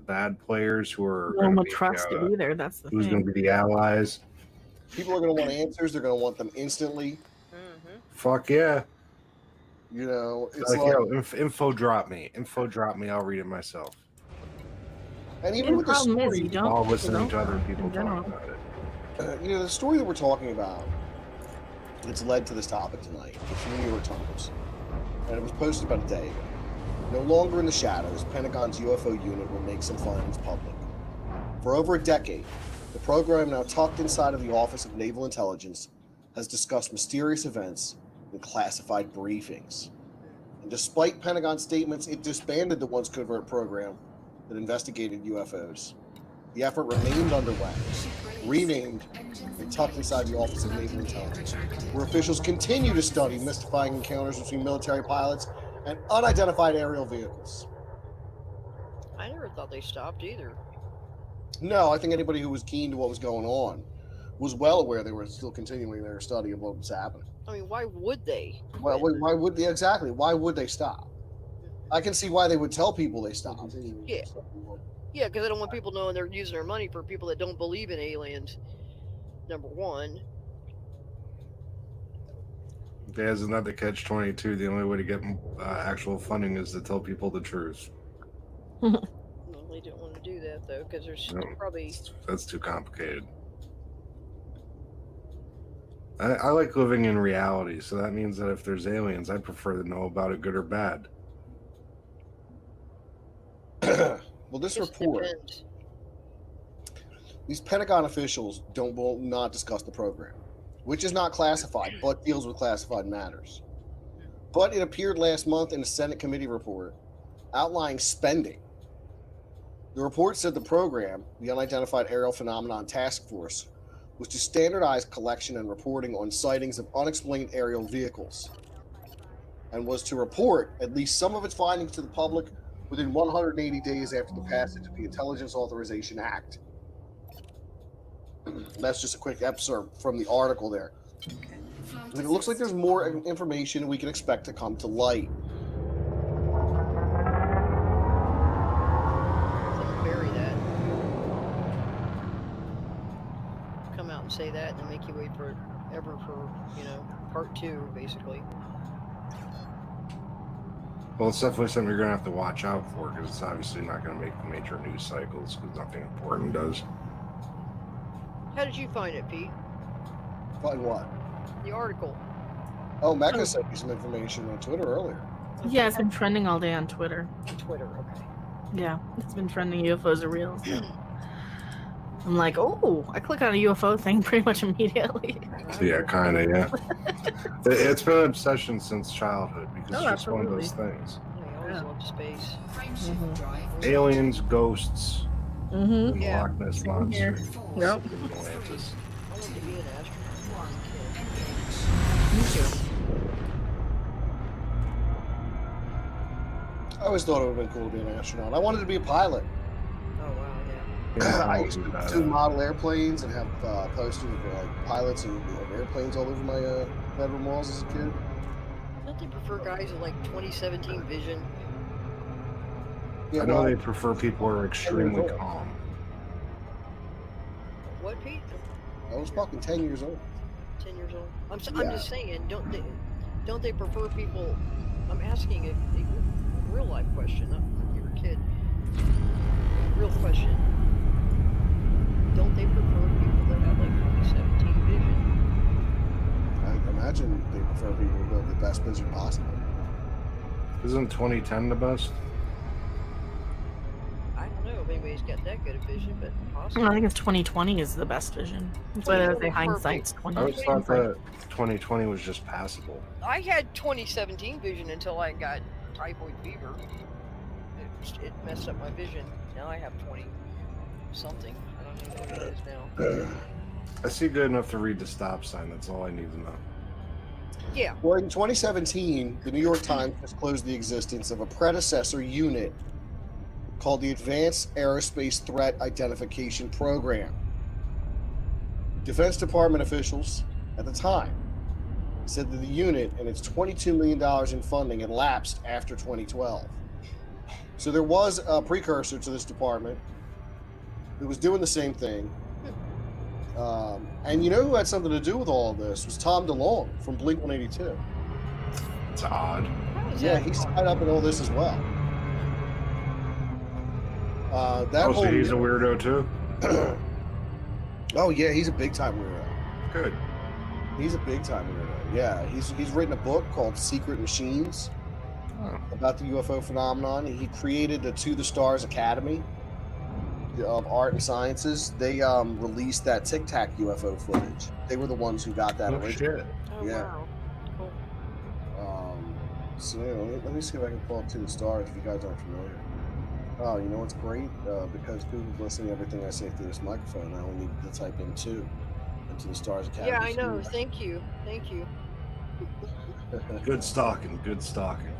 bad players who are No one would trust it either. That's the who's thing. going to be the allies. People are going to want answers. They're going to want them instantly. Mm-hmm. Fuck yeah. You know, it's like yo, info drop me. Info drop me. I'll read it myself. And even with the story, you don't while listening to other people talk about it. You know, the story that we're talking about, it's led to this topic tonight. It's from the New York Times. And it was posted about a day ago. No longer in the shadows, Pentagon's UFO unit will make some findings public. For over a decade, the program, now tucked inside of the Office of Naval Intelligence, has discussed mysterious events and classified briefings. And despite Pentagon statements, it disbanded the once covert program that investigated UFOs. The effort remained underway, renamed and tucked inside the Office of Naval Intelligence, where officials continue to study mystifying encounters between military pilots and unidentified aerial vehicles. I never thought they stopped either. No, I think anybody who was keen to what was going on was well aware they were still continuing their study of what was happening. I mean, why would they? Well, why would they? Exactly. Why would they stop? I can see why they would tell people they stopped. Yeah. Yeah, because I don't want people knowing they're using their money for people that don't believe in aliens, number one. Yeah, isn't that the catch-22? The only way to get actual funding is to tell people the truth. Well, they didn't want to do that, though, because there's probably... That's too complicated. I like living in reality, so that means that if there's aliens, I prefer to know about it, good or bad. Well, this report, these Pentagon officials will not discuss the program, which is not classified, but deals with classified matters. But it appeared last month in a Senate committee report outlining spending. The report said the program, the Unidentified Aerial Phenomenon Task Force, was to standardize collection and reporting on sightings of unexplained aerial vehicles, and was to report at least some of its findings to the public within 180 days after the passage of the Intelligence Authorization Act. That's just a quick excerpt from the article there. I mean, it looks like there's more information we can expect to come to light. Bury that. Come out and say that, and then make you wait forever for, part 2, basically. Well, it's definitely something you're going to have to watch out for, because it's obviously not going to make the major news cycles, because nothing important does. How did you find it, Pete? Find what? The article. Oh, Mecca sent me some information on Twitter earlier. Yeah, it's been trending all day on Twitter. Twitter, okay. Yeah, it's been trending. UFOs are real. So. I'm like, oh, I click on a UFO thing pretty much immediately. Yeah, kind of, yeah. It's been an obsession since childhood, because it's just one of those things. I always loved space. Mm-hmm. Aliens, ghosts, mm-hmm. Yeah. Loch Ness Monster. Yep. Atlantis. I wanted to be an astronaut. Me too. I always thought it would have been cool to be an astronaut. I wanted to be a pilot. Oh, wow, yeah. Yeah, I used to model airplanes and have posters of pilots and airplanes all over my bedroom walls as a kid. Don't they prefer guys with 2017 vision? Yeah, I know they prefer people who are extremely calm. What, Pete? I was fucking 10 years old. 10 years old. I'm just saying, don't they prefer people? I'm asking a real life question, not your kid. Real question. Don't they prefer people that have 2017 vision? I imagine they prefer people who have the best vision possible. Isn't 2010 the best? I don't know if anybody's got that good a vision, but possibly. I think it's 2020 is the best vision. That's why they say hindsight's 20. I always thought that 2020 was just passable. I had 2017 vision until I got typhoid fever. It messed up my vision. Now I have 20 something. I don't know what it is now. I see good enough to read the stop sign. That's all I need to know. Yeah. Well, in 2017, the New York Times disclosed the existence of a predecessor unit called the Advanced Aerospace Threat Identification Program. Defense Department officials at the time said that the unit and its $22 million in funding had lapsed after 2012. So there was a precursor to this department that was doing the same thing. And you know who had something to do with all of this was Tom DeLonge from Blink-182. It's odd. How is Yeah, that he's hard? tied up in all this as well. That Oh, whole so he's a weirdo too? oh yeah, he's a big time weirdo. Good. He's a big time weirdo. Yeah, he's written a book called Secret Machines Oh. about the UFO phenomenon. He created the To the Stars Academy of Art and Sciences. They released that Tic Tac UFO footage. They were the ones who got that Oh, originally. shit. Oh, Yeah. wow. Cool. So yeah, let me see if I can pull up To the Stars if you guys aren't familiar. Oh, you know what's great? Because Google's listening to everything I say through this microphone, I only need to type in 2 into the Stars Academy. Yeah, I know. Thank you. Thank you. Good stalking. Good stalking.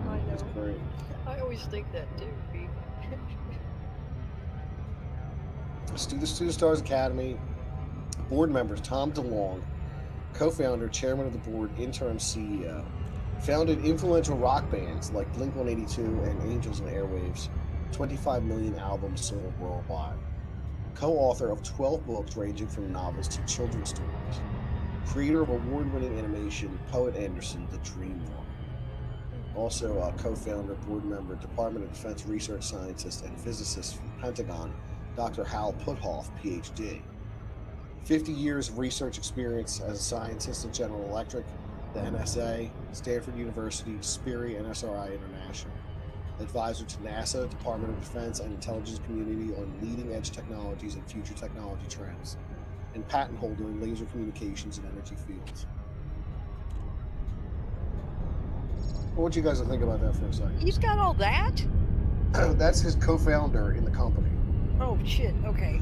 I That's know. great. I always think that too, Pete. To the Stars Academy. Board members Tom DeLonge, co-founder, chairman of the board, interim CEO. Founded influential rock bands like Blink-182 and Angels and Airwaves. 25 million albums sold worldwide. Co-author of 12 books ranging from novels to children's stories. Creator of award-winning animation Poet Anderson, The Dream Walker. Also a co-founder, board member, Department of Defense research scientist and physicist from the Pentagon, Dr. Hal Puthoff, PhD. 50 years of research experience as a scientist at General Electric, the NSA, Stanford University, Sperry, and SRI International. Advisor to NASA, Department of Defense, and intelligence community on leading-edge technologies and future technology trends. And patent holder in laser communications and energy fields. What do you guys think about that for a second? He's got all that? That's his co-founder in the company. Oh, shit. Okay.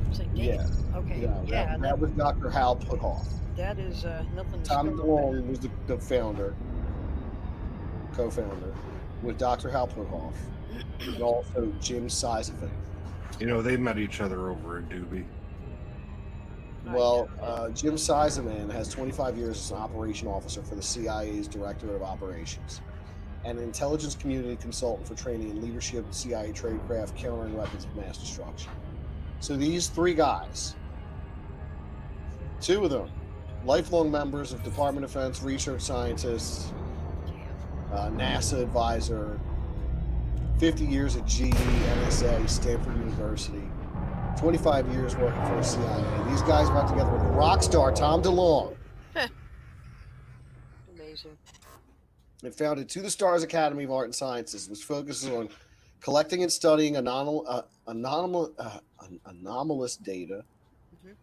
It's like, damn. Yeah. Okay. Yeah, Yeah. that was Dr. Hal Puthoff. That is nothing to Tom scoff at. DeLonge was the founder, co-founder, with Dr. Hal Puthoff, and also Jim Sizevin. You know, they met each other over a doobie. Well, Jim Sizevin has 25 years as an operation officer for the CIA's Directorate of Operations, and an intelligence community consultant for training and leadership of CIA tradecraft countering weapons of mass destruction. So these three guys, two of them, lifelong members of Department of Defense research scientists, NASA advisor, 50 years at GE, NSA, Stanford University, 25 years working for the CIA. These guys got together with rock star Tom DeLonge Amazing. and founded To the Stars Academy of Art and Sciences, which focuses on collecting and studying anomalous data, Mhm.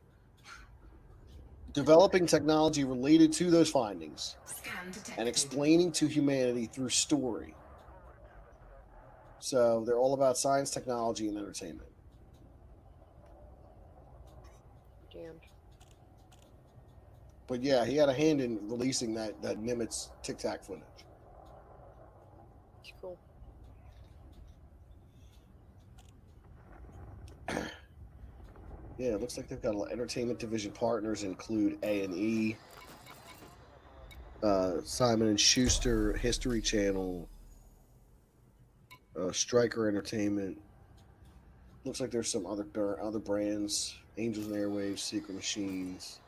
developing technology related to those findings, and explaining to humanity through story. So they're all about science, technology, and entertainment. Damned. But yeah, he had a hand in releasing that Nimitz Tic Tac footage. It's cool. Yeah, it looks like they've got entertainment division partners include A&E, Simon and Schuster, History Channel, Stryker Entertainment. Looks like there's some other brands: Angels and Airwaves, Secret Machines,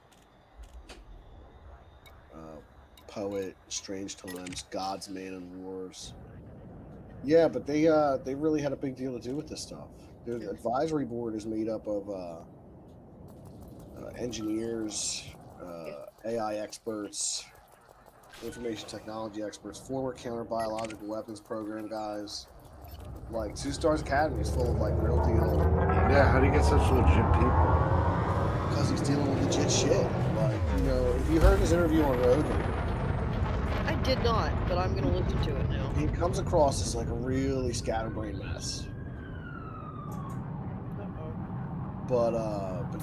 Poet, Strange Times, God's Man and Wars. Yeah, but they really had a big deal to do with this stuff. Their advisory board is made up of engineers, AI experts, information technology experts, former counter-biological weapons program guys. Like, Two Stars Academy is full of like real deal. Yeah, how do you get such legit people? Because he's dealing with legit shit. Like, you know, if you heard his interview on Rogan, I did not, but I'm going to listen to it now. he comes across as like a really scatterbrained mess. Uh-oh. But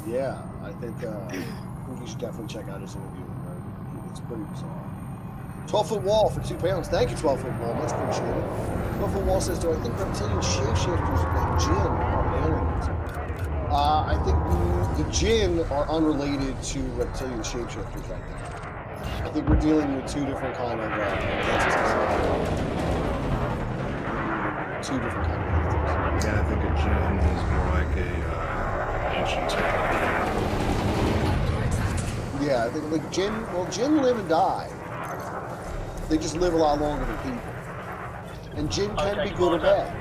yeah, I think you should definitely check out his interview on Rogan. It's pretty bizarre. 12-foot wall for £2. Thank you, 12-foot wall. Much appreciated. 12-foot wall says, do I think reptilian shapeshifters and jinn are aliens? I think the jinn are unrelated to reptilian shapeshifters right now. I think we're dealing with two different kind of entities. two different kind of entities. Yeah, I think a Jin is more like a ancient technology. Yeah, I think like Jin live and die. They just live a lot longer than people. And Jin can be good or bad.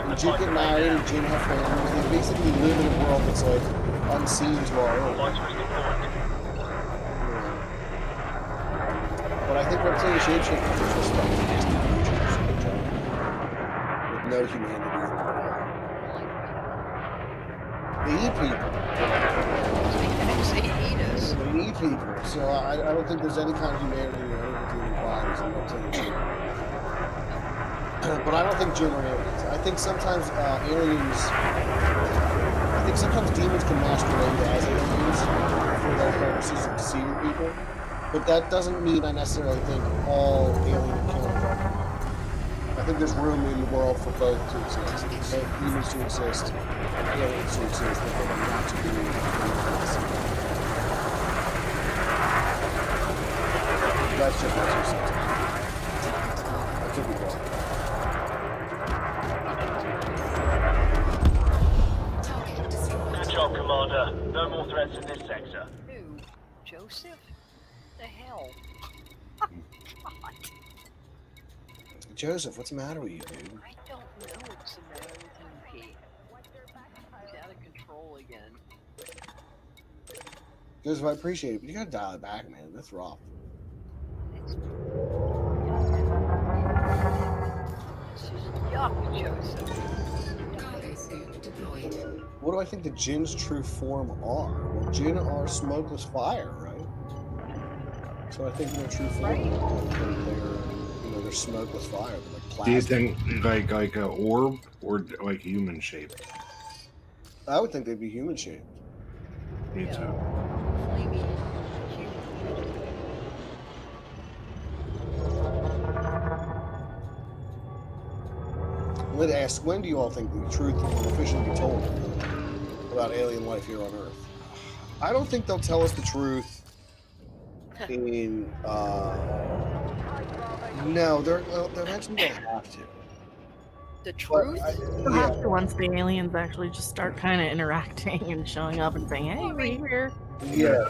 And Jin get married and Jin have families. They basically live in a world that's like unseen to our own. But I think what I'm saying is shapeshifters are just like nasty creatures in general, with no humanity at all. They eat people. They eat us. They eat people. So I don't think there's any kind of humanity or any human bodies. I'm not telling you. But I don't think Jin are aliens. I think sometimes aliens. I think sometimes demons can masquerade as aliens for their purposes of deceiving people. But that doesn't mean I necessarily think all alien encounters are. I think there's room in the world for both to exist. Both humans to exist and aliens to exist. But they don't have to be That's just my 2 cents. I could be wrong. Good job, Commander. No more threats in this sector. Who? Joseph? The hell? Joseph, what's the matter with you, dude? I don't know what's the matter with him, Pete. He's out of control again. Joseph, I appreciate it, but you gotta dial it back, man. That's rough. It's just yuck, Joseph. What do I think the Jin's true form are? Well, Jin are smokeless fire, right? So I think their true form, they're smokeless fire. They're like plasma. Do you think like a orb or like human shaped? I would think they'd be human shaped. Me too. Flaming Let's ask, when do you all think the truth will officially be told about alien life here on Earth? I don't think they'll tell us the truth in, no, they're eventually going to have to. The truth? They'll have to once the aliens actually just start kind of interacting and showing up and saying, hey, we're here. Yeah.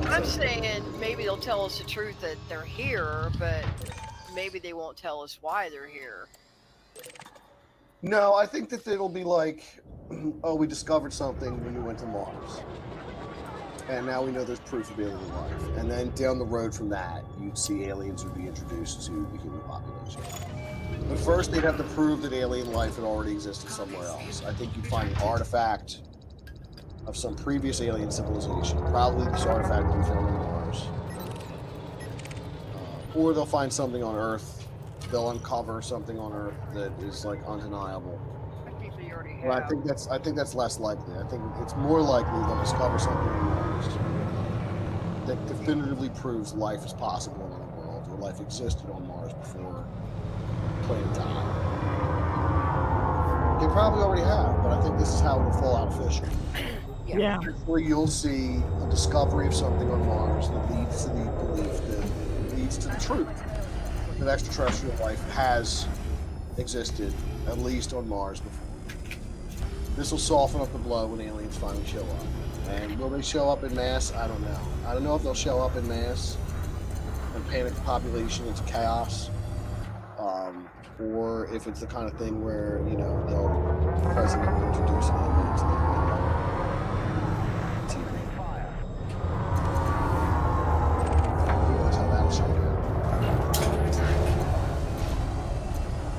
I'm saying maybe they'll tell us the truth that they're here, but maybe they won't tell us why they're here. No, I think that it'll be like, oh, we discovered something when we went to Mars. And now we know there's proof of alien life. And then down the road from that, you'd see aliens would be introduced to the human population. But first, they'd have to prove that alien life had already existed somewhere else. I think you'd find an artifact of some previous alien civilization. Probably this artifact would be found on Mars. Or they'll find something on Earth. They'll uncover something on Earth that is like undeniable. I think they already have. Well, I think that's less likely. I think it's more likely they'll discover something on Mars that definitively proves life is possible in another world, or life existed on Mars before the planet died. They probably already have, but I think this is how it'll fall out officially. Yeah. Where you'll see a discovery of something on Mars that leads to the belief that leads to the truth that extraterrestrial life has existed, at least on Mars before. This will soften up the blow when aliens finally show up. And will they show up in mass? I don't know. I don't know if they'll show up in mass and panic the population into chaos, or if it's the kind of thing where, you know, the president will introduce an alien to them.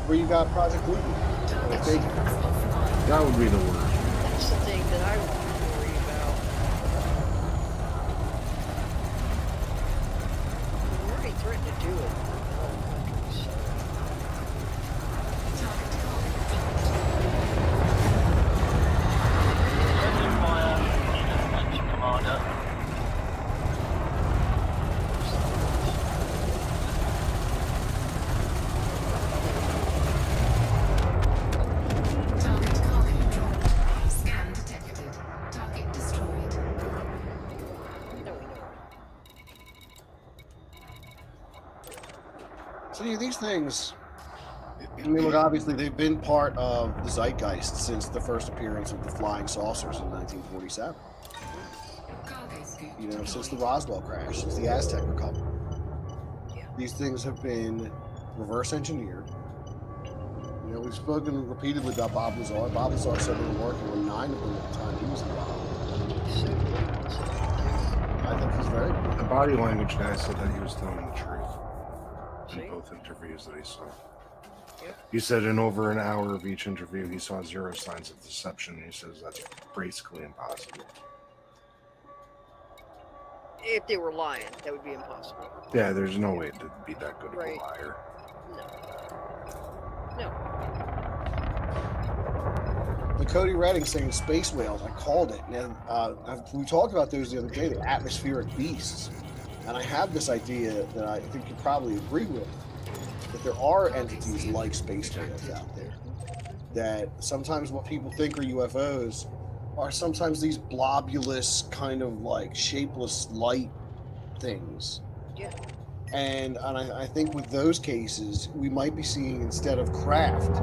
Where you got Project Blue? That would be the worst. That's the thing that I worry about. We already threatened to do it in other countries, so. Friendly fire. Attention, Commander. See, these things, I mean, look, obviously they've been part of the zeitgeist since the first appearance of the flying saucers in 1947. You know, since the Roswell crash, since the Aztec recovery. Yeah. These things have been reverse engineered. You know, we've spoken repeatedly about Bob Lazar. Bob Lazar said they were working on 9 of them at the time he was involved. I think he's very good. The body language guy said that he was telling the truth See? in both interviews that he saw. Yep. He said in over an hour of each interview, he saw 0 signs of deception. He says that's basically impossible. If they were lying, that would be impossible. Yeah, there's no way to be that good of Right. a liar. No. The Cody Redding saying space whales, I called it. And we talked about those the other day, the atmospheric beasts. And I have this idea that I think you probably agree with, that there are entities like space whales out there. That sometimes what people think are UFOs are sometimes these blobulous, kind of like shapeless light things. Yeah. And I think with those cases, we might be seeing, instead of craft,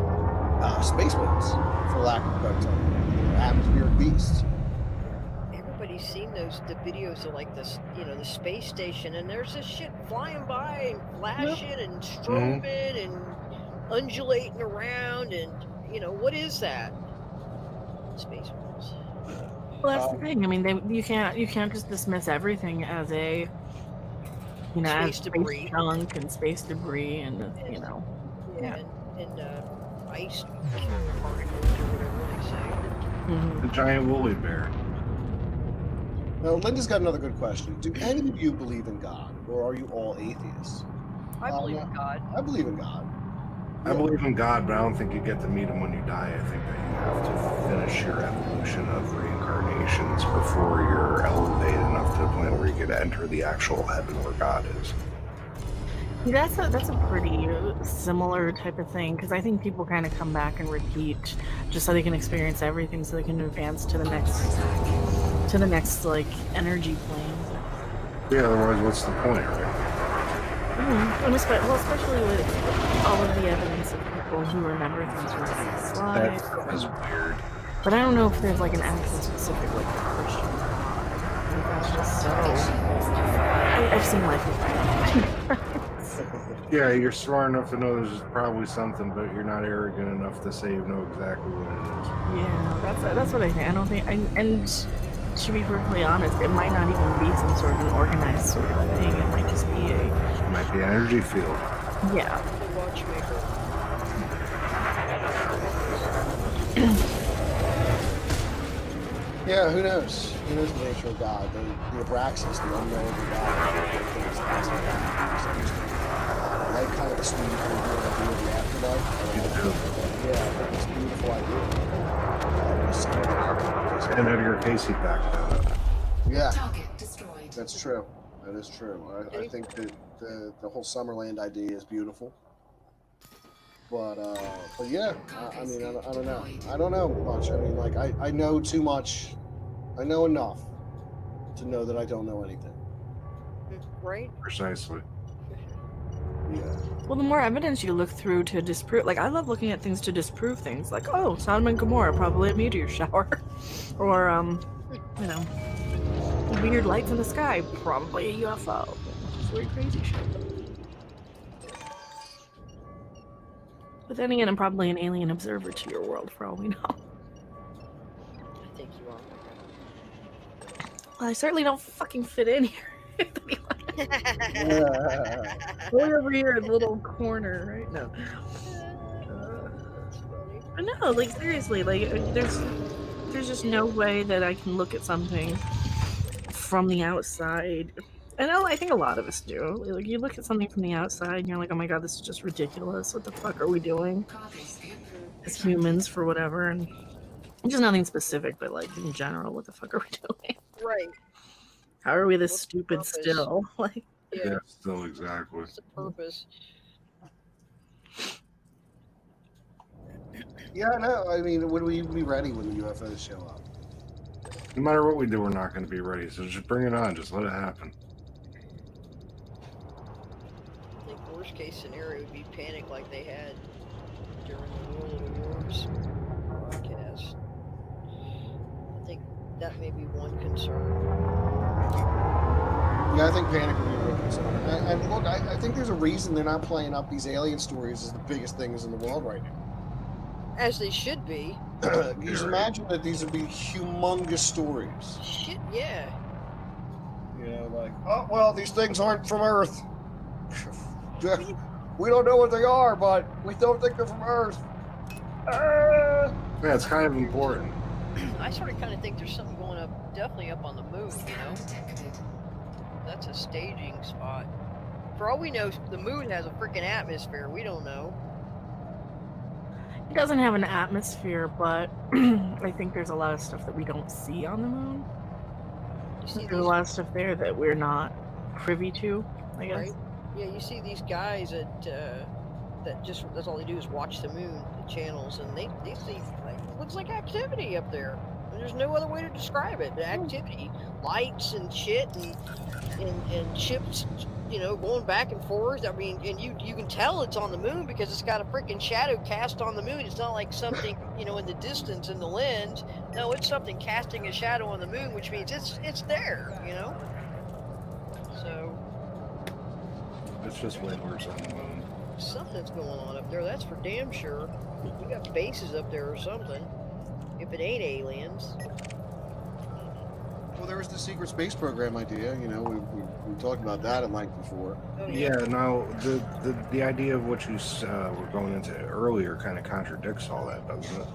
space whales, for lack of a better term, atmospheric beasts. Everybody's seen the videos of like this, you know, the space station, and there's this shit flying by and flashing and strobing and undulating around, and you know, what is that? Space whales. Well, that's the thing. I mean, you can't just dismiss everything as a, you know, Space as debris. space junk and space debris, and you know. Yeah. And ice particles or whatever they say. The giant woolly bear. Now, Linda's got another good question. Do any of you believe in God, or are you all atheists? I believe in God. I believe in God. I believe in God, but I don't think you get to meet him when you die. I think that you have to finish your evolution of reincarnations before you're elevated enough to the point where you get to enter the actual heaven where God is. That's a pretty similar type of thing, because I think people kind of come back and repeat just so they can experience everything, so they can advance to the next like energy plane. Yeah, otherwise, what's the point, right? And especially with all of the evidence of people who remember things from the past lives. That is weird. But I don't know if there's like an actual specific like Christian God. I think that's just so. I've seen life with Yeah, you're smart enough to know there's probably something, but you're not arrogant enough to say you know exactly what it is. Yeah, that's what I think. I don't think, and to be perfectly honest, it might not even be some sort of an organized sort of thing. It might just be It might be an energy field. yeah. The watchmaker. Yeah, who knows? Who knows the nature of God? The Abraxas, the unknowable God. I like kind of the sweet idea of the afterlife. Yeah, it's a beautiful idea. And Edgar Casey backed that up. Yeah, Target destroyed. that's true. That is true. I think that the whole Summerland idea is beautiful. But yeah, I mean, I don't know. I don't know much. I mean, like, I know too much. I know enough to know that I don't know anything. Right? Precisely. Yeah. Well, the more evidence you look through to disprove, like I love looking at things to disprove things, like Sodom and Gomorrah, probably a meteor shower, or you know, weird lights in the sky, probably a UFO. Just weird, crazy shit. But then again, I'm probably an alien observer to your world, for all we know. I think you are. Well, I certainly don't fucking fit in here. Yeah. Way over here in the little corner, right? No. That's funny. But no, like seriously, like there's just no way that I can look at something from the outside. And I think a lot of us do. Like you look at something from the outside and you're like, oh my god, this is just ridiculous. What the fuck are we doing as humans for whatever? And just nothing specific, but like in general, what the fuck are we doing? Right. How are we this What's the stupid purpose? still? Like, Yeah. Still exactly. What's the purpose? Yeah, no, I mean, would we be ready when the UFOs show up? No matter what we do, we're not going to be ready. So just bring it on. Just let it happen. I think worst case scenario would be panic like they had during the World of the Worms broadcast. I think that may be one concern. Yeah, I think panic would be a real concern. And look, I think there's a reason they're not playing up these alien stories as the biggest things in the world right now. As they should be. You just imagine that these would be humongous stories. Shit, yeah. You know, like, oh, well, these things aren't from Earth. We don't know what they are, but we don't think they're from Earth. Yeah, it's kind of important. I sort of kind of think there's something going up, definitely up on the moon, you know? That's a staging spot. For all we know, the moon has a freaking atmosphere. We don't know. It doesn't have an atmosphere, but I think there's a lot of stuff that we don't see on the moon. You see There's a lot of stuff there that we're not privy to, I guess. right? Yeah, you see these guys that's all they do is watch the moon, the channels, and they see like looks like activity up there. And there's no other way to describe it. The activity, lights and shit, and ships, you know, going back and forth. I mean, and you can tell it's on the moon because it's got a freaking shadow cast on the moon. It's not like something, you know, in the distance in the lens. No, it's something casting a shadow on the moon, which means it's there, you know. So It's just way worse on the moon. something's going on up there. That's for damn sure. We got bases up there or something. If it ain't aliens. Well, there was the secret space program idea. You know, we talked about that at length before. Oh, Yeah, now the idea of what you were going into earlier kind of contradicts all that, doesn't it?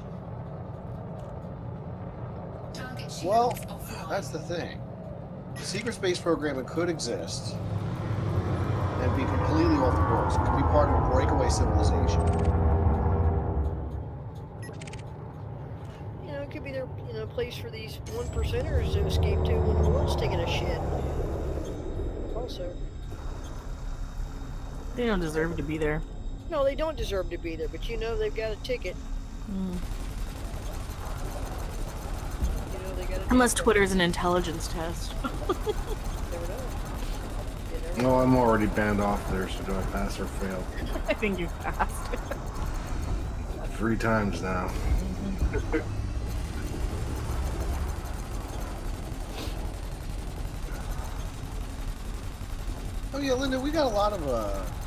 Well, that's the thing. The secret space program could exist and be completely off the books. It could be part of a breakaway civilization. You know, it could be their, you know, place for these 1%ers to escape to when the world's taking a shit. Also. They don't deserve to be there. No, they don't deserve to be there, but you know they've got a ticket. Mm. You know they got a Unless ticket. Twitter's an intelligence test. You never know. You never No, I'm already banned off there, so do I pass or fail? I think you passed. 3 times now. Oh yeah, Linda, we got a lot of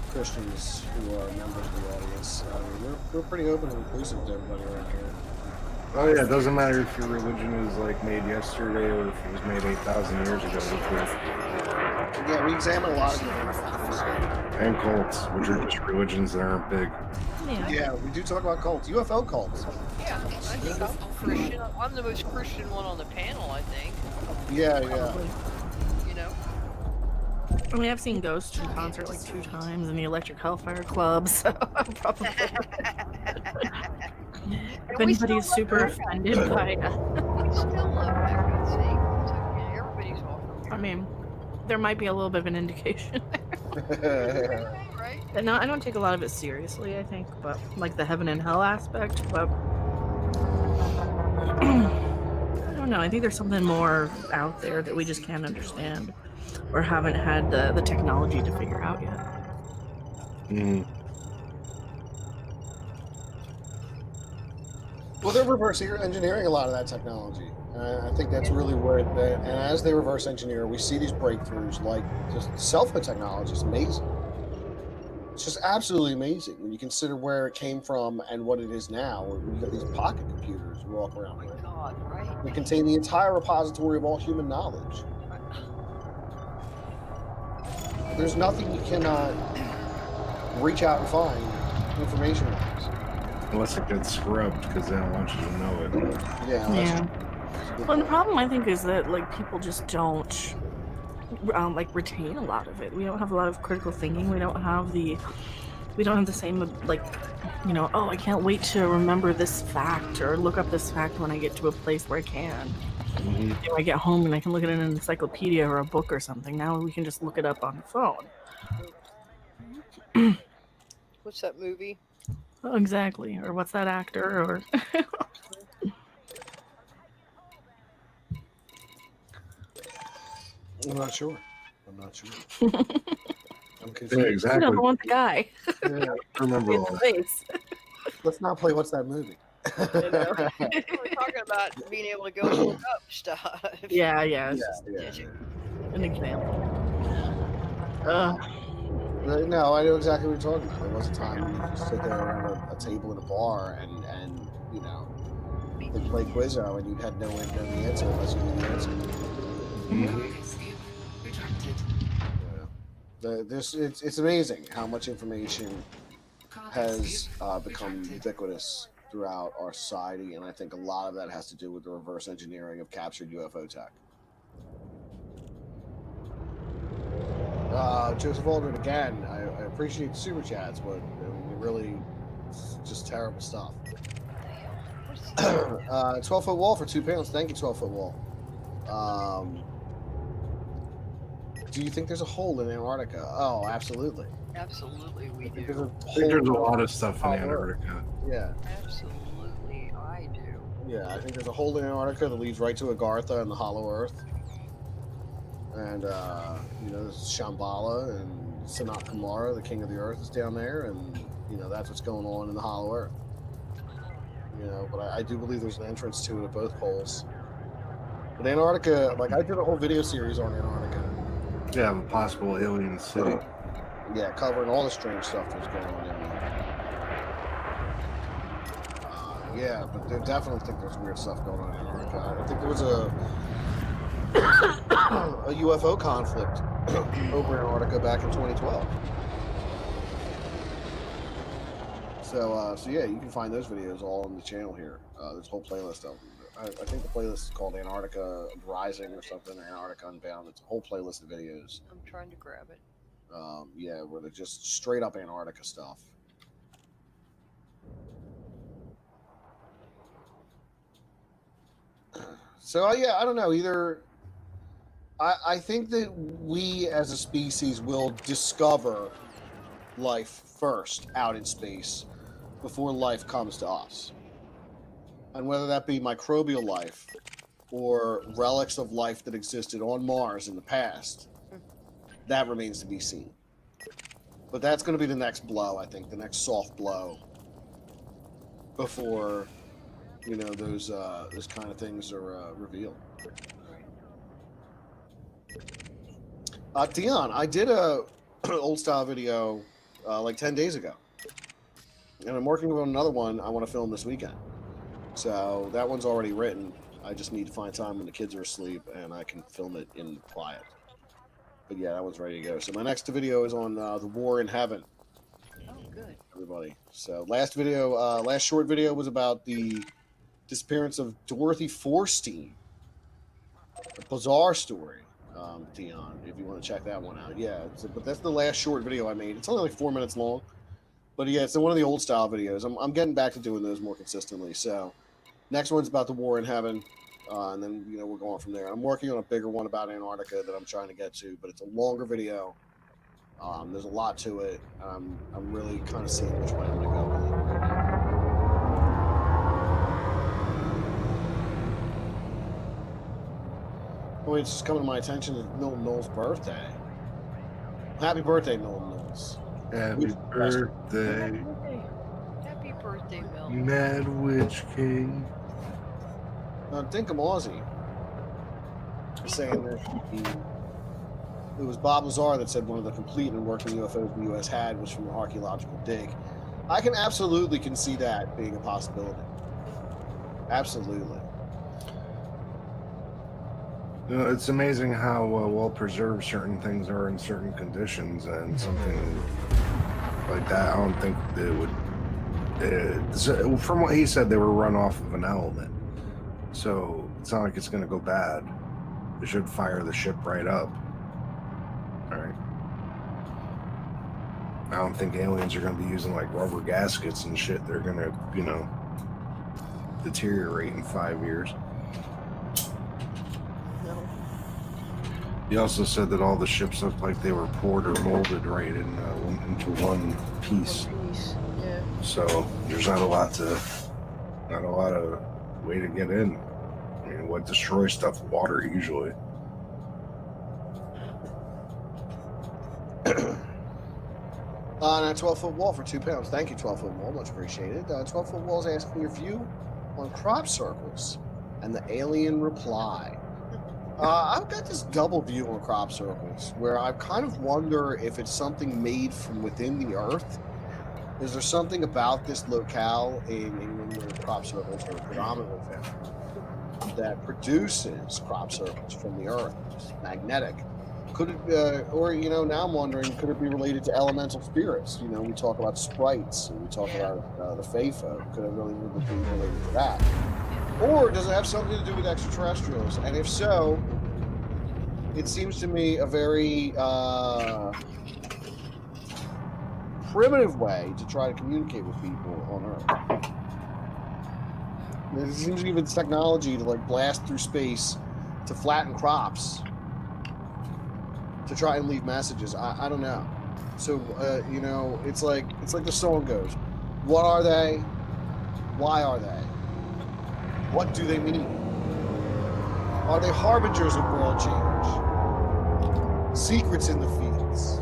Christians who are members of the audience. I mean, we're pretty open and inclusive to everybody around here. Oh yeah, it doesn't matter if your religion is like made yesterday or if it was made 8,000 years ago. Yeah, we examine a lot of different things. And cults, which are just religions that aren't big. Yeah. Yeah, we do talk about cults, UFO cults. Yeah, I think I'm Christian. I'm the most Christian one on the panel, I think. Yeah, Probably. You know? I mean, I've seen Ghost in concert like 2 times in the Electric Hellfire Club, so I'm probably. If anybody's super offended by it. We still love that, see? So, yeah, everybody's welcome. I mean, there might be a little bit of an indication there. Right? And no, I don't take a lot of it seriously, I think, but like the heaven and hell aspect, but I don't know. I think there's something more out there that we just can't understand or haven't had the technology to figure out yet. Mm. Well, they're reverse engineering a lot of that technology. I think that's really where and as they reverse engineer, we see these breakthroughs like just cell phone technology is amazing. It's just absolutely amazing when you consider where it came from and what it is now. We've got these pocket computers we walk around with. God, right? They contain the entire repository of all human knowledge. There's nothing you cannot reach out and find information-wise. Unless it gets scrubbed, because they don't want you to know it. Yeah. Yeah. Well, the problem I think is that like people just don't like retain a lot of it. We don't have a lot of critical thinking. We don't have the same like, you know, oh, I can't wait to remember this fact or look up this fact when I get to a place where I can. Mm-hmm. If I get home and I can look at it in an encyclopedia or a book or something. Now we can just look it up on the phone. What's that movie? Oh, exactly. Or what's that actor? Or I'm not sure. I'm Yeah, confused. exactly. I don't want the guy. Yeah, I remember In all the that. face. Let's not play What's That Movie? You know? We're talking about being able to go look up stuff. Yeah, it's Yeah, just yeah. an example. No, I know exactly what you're talking about. There was a time when you could just sit there around a table in a bar and you know, they play Quizzo and you had no way to know the answer unless you knew the answer. Yeah. It's amazing how much information has become ubiquitous throughout our society, and I think a lot of that has to do with the reverse engineering of captured UFO tech. Joseph Aldrin, again, I appreciate the super chats, but really, it's just terrible stuff. 12-foot wall for £2. Thank you, 12-foot wall. Do you think there's a hole in Antarctica? Oh, absolutely. Absolutely, we do. I think there's a lot of stuff in Antarctica. Yeah. Absolutely, I do. Yeah, I think there's a hole in Antarctica that leads right to Agartha and the Hollow Earth. And, you know, there's Shambhala and Sanat Kumara, the king of the earth, is down there. And, you know, that's what's going on in the Hollow Earth. You know, but I do believe there's an entrance to it at both poles. But Antarctica, like, I did a whole video series on Antarctica. Yeah, a possible alien city. Yeah, covering all the strange stuff that's going on in there. Yeah, but I definitely think there's weird stuff going on in Antarctica. I think there was a UFO conflict over Antarctica back in 2012. So yeah, you can find those videos all on the channel here. There's a whole playlist of them. I think the playlist is called Antarctica Rising or something, or Antarctica Unbound. It's a whole playlist of videos. I'm trying to grab it. Yeah, where they're just straight up Antarctica stuff. So yeah, I don't know either. I think that we as a species will discover life first out in space before life comes to us. And whether that be microbial life or relics of life that existed on Mars in the past, that remains to be seen. But that's going to be the next blow, I think, the next soft blow before, you know, those kind of things are revealed. Dion, I did a old style video like 10 days ago, and I'm working on another one I want to film this weekend. So that one's already written. I just need to find time when the kids are asleep and I can film it in quiet. But yeah, that one's ready to go. So my next video is on the war in heaven. Oh, good. Everybody. So last short video was about the disappearance of Dorothy Forstein. A bizarre story, Dion, if you want to check that one out. Yeah, but that's the last short video I made. It's only like 4 minutes long. But yeah, it's one of the old style videos. I'm getting back to doing those more consistently. So next one's about the war in heaven. And then, you know, we're going from there. I'm working on a bigger one about Antarctica that I'm trying to get to, but it's a longer video. There's a lot to it. I'm really kind of seeing which way I'm going to go with it right now. Oh, it's just coming to my attention that Milton Knowles' birthday. Happy birthday, Milton Knowles. Happy birthday. Happy birthday, Mel. Mad Witch King. Dinkum Aussie saying that it was Bob Lazar that said one of the complete and working UFOs the U.S. had was from an archaeological dig. I can absolutely concede that being a possibility. Absolutely. You know, it's amazing how well preserved certain things are in certain conditions, and something like that, I don't think they would. From what he said, they were run off of an element, so it's not like it's going to go bad. It should fire the ship right up. All right. I don't think aliens are going to be using like rubber gaskets and shit. They're going to, you know, deteriorate in 5 years. No. He also said that all the ships looked like they were poured or molded right into one piece. Yeah. So there's not a lot of way to get in. I mean, what destroys stuff? Water usually. On a 12-foot wall for £2. Thank you, 12-foot wall. Much appreciated. 12-foot wall is asking your view on crop circles, and the alien reply. I've got this double view on crop circles where I kind of wonder if it's something made from within the earth. Is there something about this locale in England where crop circles are predominantly found that produces crop circles from the earth? It's magnetic. Could it, or now I'm wondering, could it be related to elemental spirits? We talk about sprites, and we talk about the Fae folk. Could it really be related to that? Or does it have something to do with extraterrestrials? And if so, it seems to me a very primitive way to try to communicate with people on Earth. There seems to be this technology to blast through space to flatten crops to try and leave messages. I don't know. So it's like the song goes. What are they? Why are they? What do they mean? Are they harbingers of world change? Secrets in the fields.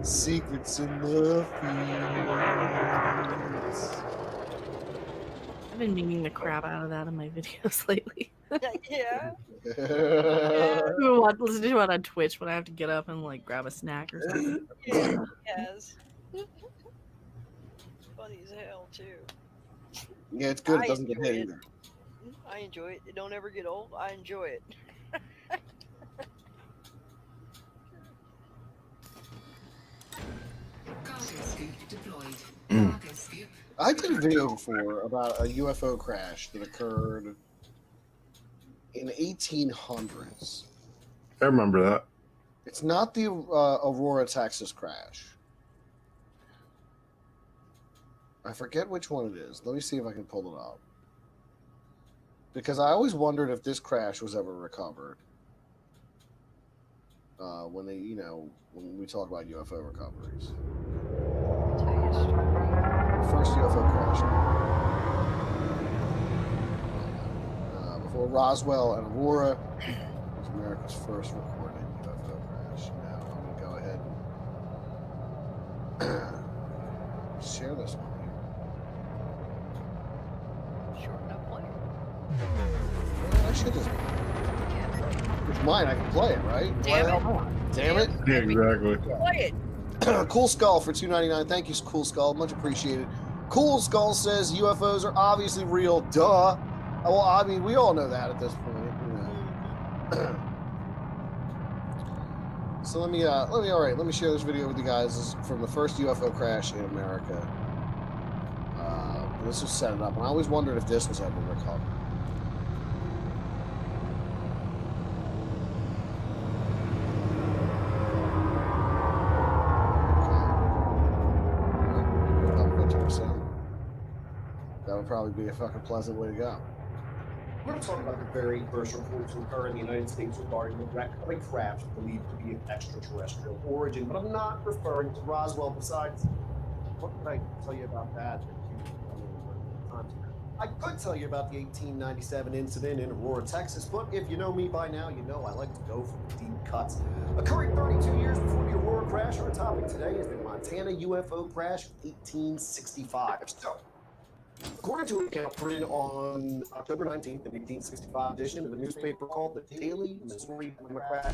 Secrets in the fields. I've been meaning the crap out of that in my videos lately. Yeah. Listen to it on Twitch when I have to get up and grab a snack or something. Yeah, yes. Funny as hell too. Yeah, it's good. It I doesn't get enjoy hit it. either. I enjoy it. It don't ever get old. I enjoy it. I did a video before about a UFO crash that occurred in the 1800s. I remember that. It's not the Aurora, Texas crash. I forget which one it is. Let me see if I can pull it up. Because I always wondered if this crash was ever recovered. When they, when we talk about UFO recoveries. Tell you a story. First UFO crash. Before Roswell and Aurora was America's first recorded UFO crash. Now I'm going to go ahead and share this one here. Sure, not playing. I should just. It's mine. I can play it, right? Damn it. Damn it. Yeah, exactly. Play it. Cool Skull for $2.99. Thank you, Cool Skull. Much appreciated. Cool Skull says UFOs are obviously real. Duh. Well, I mean, we all know that at this point. So let me share this video with you guys. This is from the first UFO crash in America. This was set up, and I always wondered if this was ever recovered. That would probably be a fucking pleasant way to go. We're going to talk about the very first reports to occur in the United States regarding the wreck of a craft believed to be of extraterrestrial origin, but I'm not referring to Roswell. Besides, what can I tell you about that? I could tell you about the 1897 incident in Aurora, Texas, but if you know me by now, you know I like to go for the deep cuts. Occurring 32 years before the Aurora crash, our topic today is the Montana UFO crash of 1865. So, according to an account printed on October 19th, an 1865 edition of a newspaper called the Daily Missouri Democrat,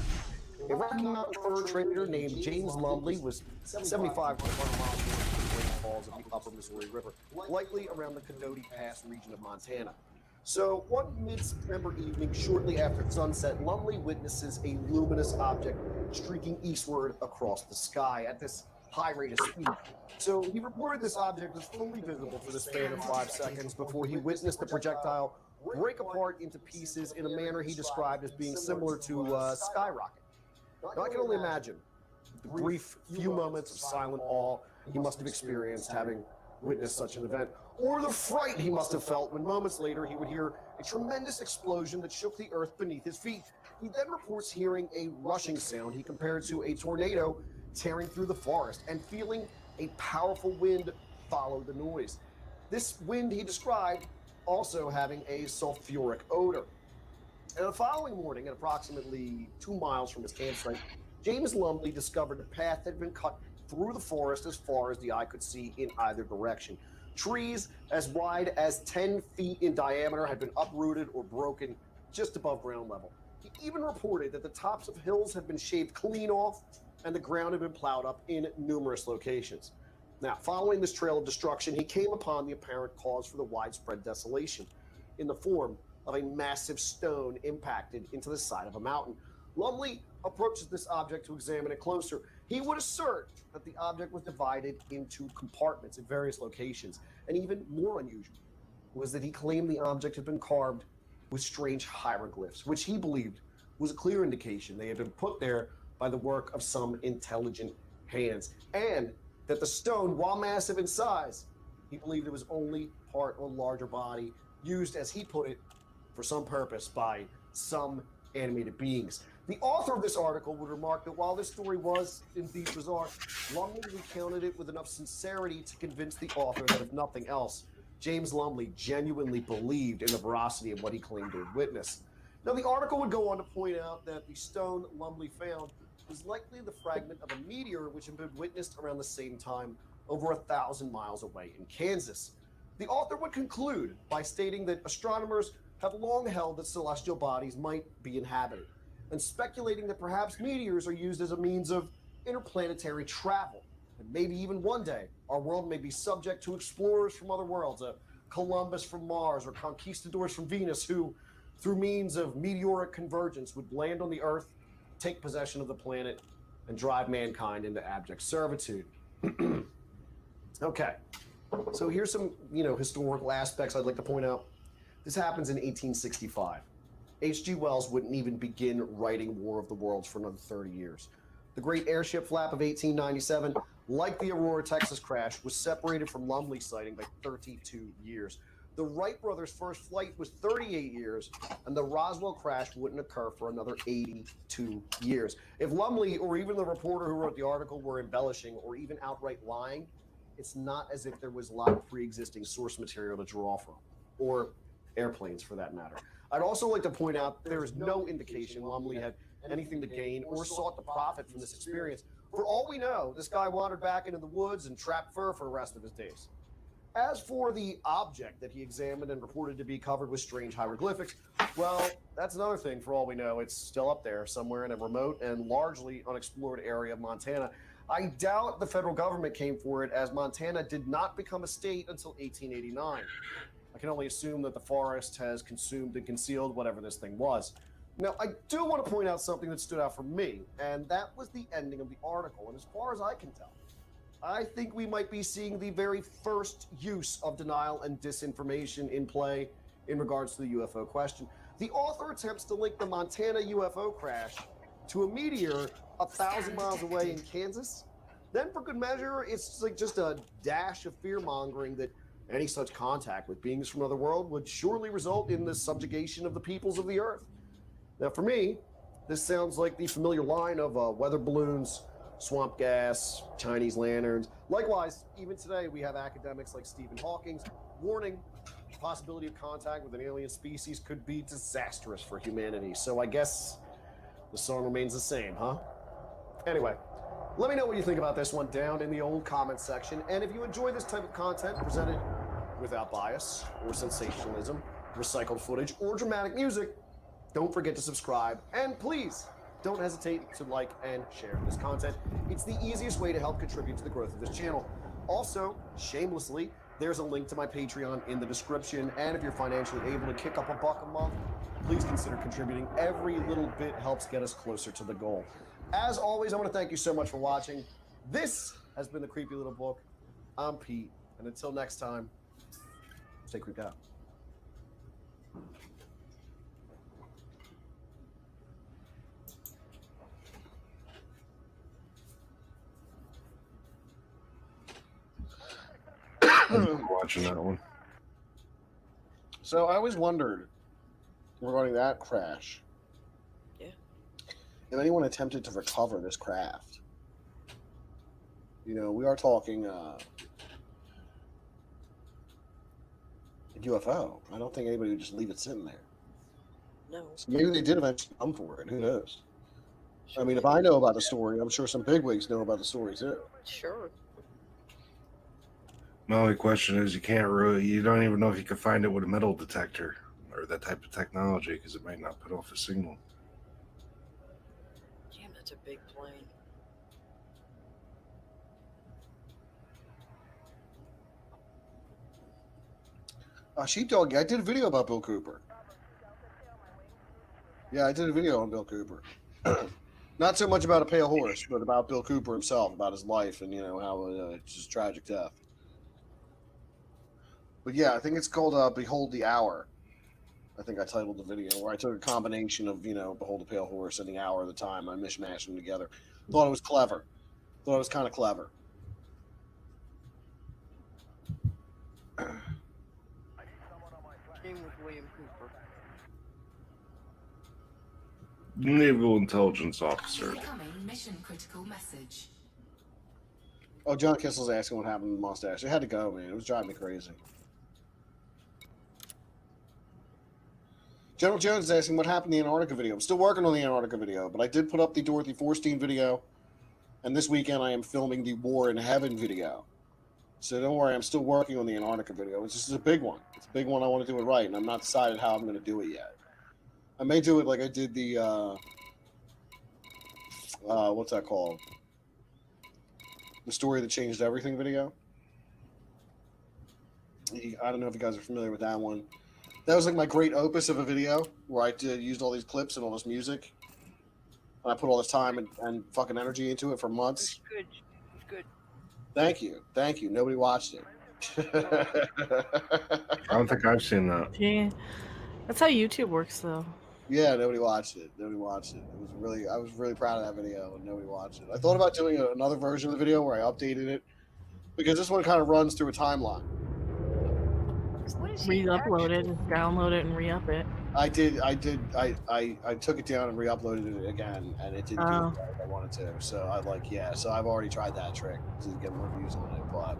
a Rocky Mountain fur trader named James Lumley was 75 miles north of the Great Falls of the Upper Missouri River, likely around the Coyote Pass region of Montana. So, one mid-September evening, shortly after sunset, Lumley witnesses a luminous object streaking eastward across the sky at this high rate of speed. So he reported this object was fully visible for the span of 5 seconds before he witnessed the projectile break apart into pieces in a manner he described as being similar to a skyrocket. Now, I can only imagine the brief few moments of silent awe he must have experienced having witnessed such an event, or the fright he must have felt when moments later he would hear a tremendous explosion that shook the earth beneath his feet. He then reports hearing a rushing sound he compared to a tornado tearing through the forest and feeling a powerful wind follow the noise. This wind he described also having a sulfuric odor. And the following morning, at approximately 2 miles from his campsite, James Lumley discovered a path that had been cut through the forest as far as the eye could see in either direction. Trees as wide as 10 feet in diameter had been uprooted or broken just above ground level. He even reported that the tops of hills had been shaved clean off and the ground had been plowed up in numerous locations. Now, following this trail of destruction, he came upon the apparent cause for the widespread desolation in the form of a massive stone impacted into the side of a mountain. Lumley approaches this object to examine it closer. He would assert that the object was divided into compartments at various locations, and even more unusual was that he claimed the object had been carved with strange hieroglyphs, which he believed was a clear indication they had been put there by the work of some intelligent hands, and that the stone, while massive in size, he believed it was only part of a larger body used, as he put it, for some purpose by some animated beings. The author of this article would remark that while this story was indeed bizarre, Lumley recounted it with enough sincerity to convince the author that, if nothing else, James Lumley genuinely believed in the veracity of what he claimed to have witnessed. Now, the article would go on to point out that the stone Lumley found was likely the fragment of a meteor which had been witnessed around the same time over 1,000 miles away in Kansas. The author would conclude by stating that astronomers have long held that celestial bodies might be inhabited, and speculating that perhaps meteors are used as a means of interplanetary travel. And maybe even one day, our world may be subject to explorers from other worlds, a Columbus from Mars or conquistadors from Venus who, through means of meteoric convergence, would land on the Earth, take possession of the planet, and drive mankind into abject servitude. Okay, so here's some, historical aspects I'd like to point out. This happens in 1865. H.G. Wells wouldn't even begin writing War of the Worlds for another 30 years. The Great Airship Flap of 1897, like the Aurora, Texas crash, was separated from Lumley's sighting by 32 years. The Wright brothers' first flight was 38 years, and the Roswell crash wouldn't occur for another 82 years. If Lumley, or even the reporter who wrote the article, were embellishing or even outright lying, it's not as if there was a lot of pre-existing source material to draw from, or airplanes for that matter. I'd also like to point out there is no indication Lumley had anything to gain or sought to profit from this experience. For all we know, this guy wandered back into the woods and trapped fur for the rest of his days. As for the object that he examined and reported to be covered with strange hieroglyphics, well, that's another thing. For all we know, it's still up there somewhere in a remote and largely unexplored area of Montana. I doubt the federal government came for it, as Montana did not become a state until 1889. I can only assume that the forest has consumed and concealed whatever this thing was. Now, I do want to point out something that stood out for me, and that was the ending of the article. And as far as I can tell, I think we might be seeing the very first use of denial and disinformation in play in regards to the UFO question. The author attempts to link the Montana UFO crash to a meteor 1,000 miles away in Kansas. Then, for good measure, it's like just a dash of fear-mongering that any such contact with beings from another world would surely result in the subjugation of the peoples of the earth. Now, for me, this sounds like the familiar line of weather balloons, swamp gas, Chinese lanterns. Likewise, even today, we have academics like Stephen Hawking warning the possibility of contact with an alien species could be disastrous for humanity. So I guess the song remains the same, huh? Anyway, let me know what you think about this one down in the old comments section. And if you enjoy this type of content presented without bias or sensationalism, recycled footage, or dramatic music, don't forget to subscribe. And please, don't hesitate to like and share this content. It's the easiest way to help contribute to the growth of this channel. Also, shamelessly, there's a link to my Patreon in the description. And if you're financially able to kick up $1 a month, please consider contributing. Every little bit helps get us closer to the goal. As always, I want to thank you so much for watching. This has been The Creepy Little Book. I'm Pete, and until next time, stay creeped out. I'm watching that one. So I always wondered regarding that crash. Yeah. If anyone attempted to recover this craft. We are talking UFO. I don't think anybody would just leave it sitting there. No. So maybe they did eventually come for it. Who knows? I mean, if I know about the story, I'm sure some bigwigs know about the story too. Sure. My only question is, you don't even know if you can find it with a metal detector or that type of technology because it might not put off a signal. Damn, that's a big plane. Sheepdog, I did a video about Bill Cooper. Yeah, I did a video on Bill Cooper. Not so much about a pale horse, but about Bill Cooper himself, about his life, and how it's just tragic death. But yeah, I think it's called "Behold the Hour." I think I titled the video where I took a combination of "Behold the Pale Horse" and "The Hour" of the Time. I mishmashed them together. Thought it was clever. Thought it was kind of clever. Same with William Cooper. Naval intelligence officer. Incoming mission critical message. Oh, John Kissel's asking what happened to the mustache. It had to go, man. It was driving me crazy. General Jones is asking what happened to the Antarctica video. I'm still working on the Antarctica video, but I did put up the Dorothy Forstein video, and this weekend I am filming the War in Heaven video. So don't worry, I'm still working on the Antarctica video. It's just a big one. It's a big one. I want to do it right, and I'm not decided how I'm going to do it yet. I may do it like I did the, what's that called? The Story That Changed Everything video. I don't know if you guys are familiar with that one. That was like my great opus of a video where I used all these clips and all this music. And I put all this time and fucking energy into it for months. It was good. It was good. Thank you. Thank you. Nobody watched it. I don't think I've seen that. Yeah, that's how YouTube works, though. Yeah, nobody watched it. Nobody watched it. I was really proud of that video, and nobody watched it. I thought about doing another version of the video where I updated it because this one kind of runs through a timeline. What is he Re-upload it, actually- and download it, and re-up it. I did. I took it down and re-uploaded it again, and it didn't do Oh. it like I wanted to. So So I've already tried that trick to get more views on it, but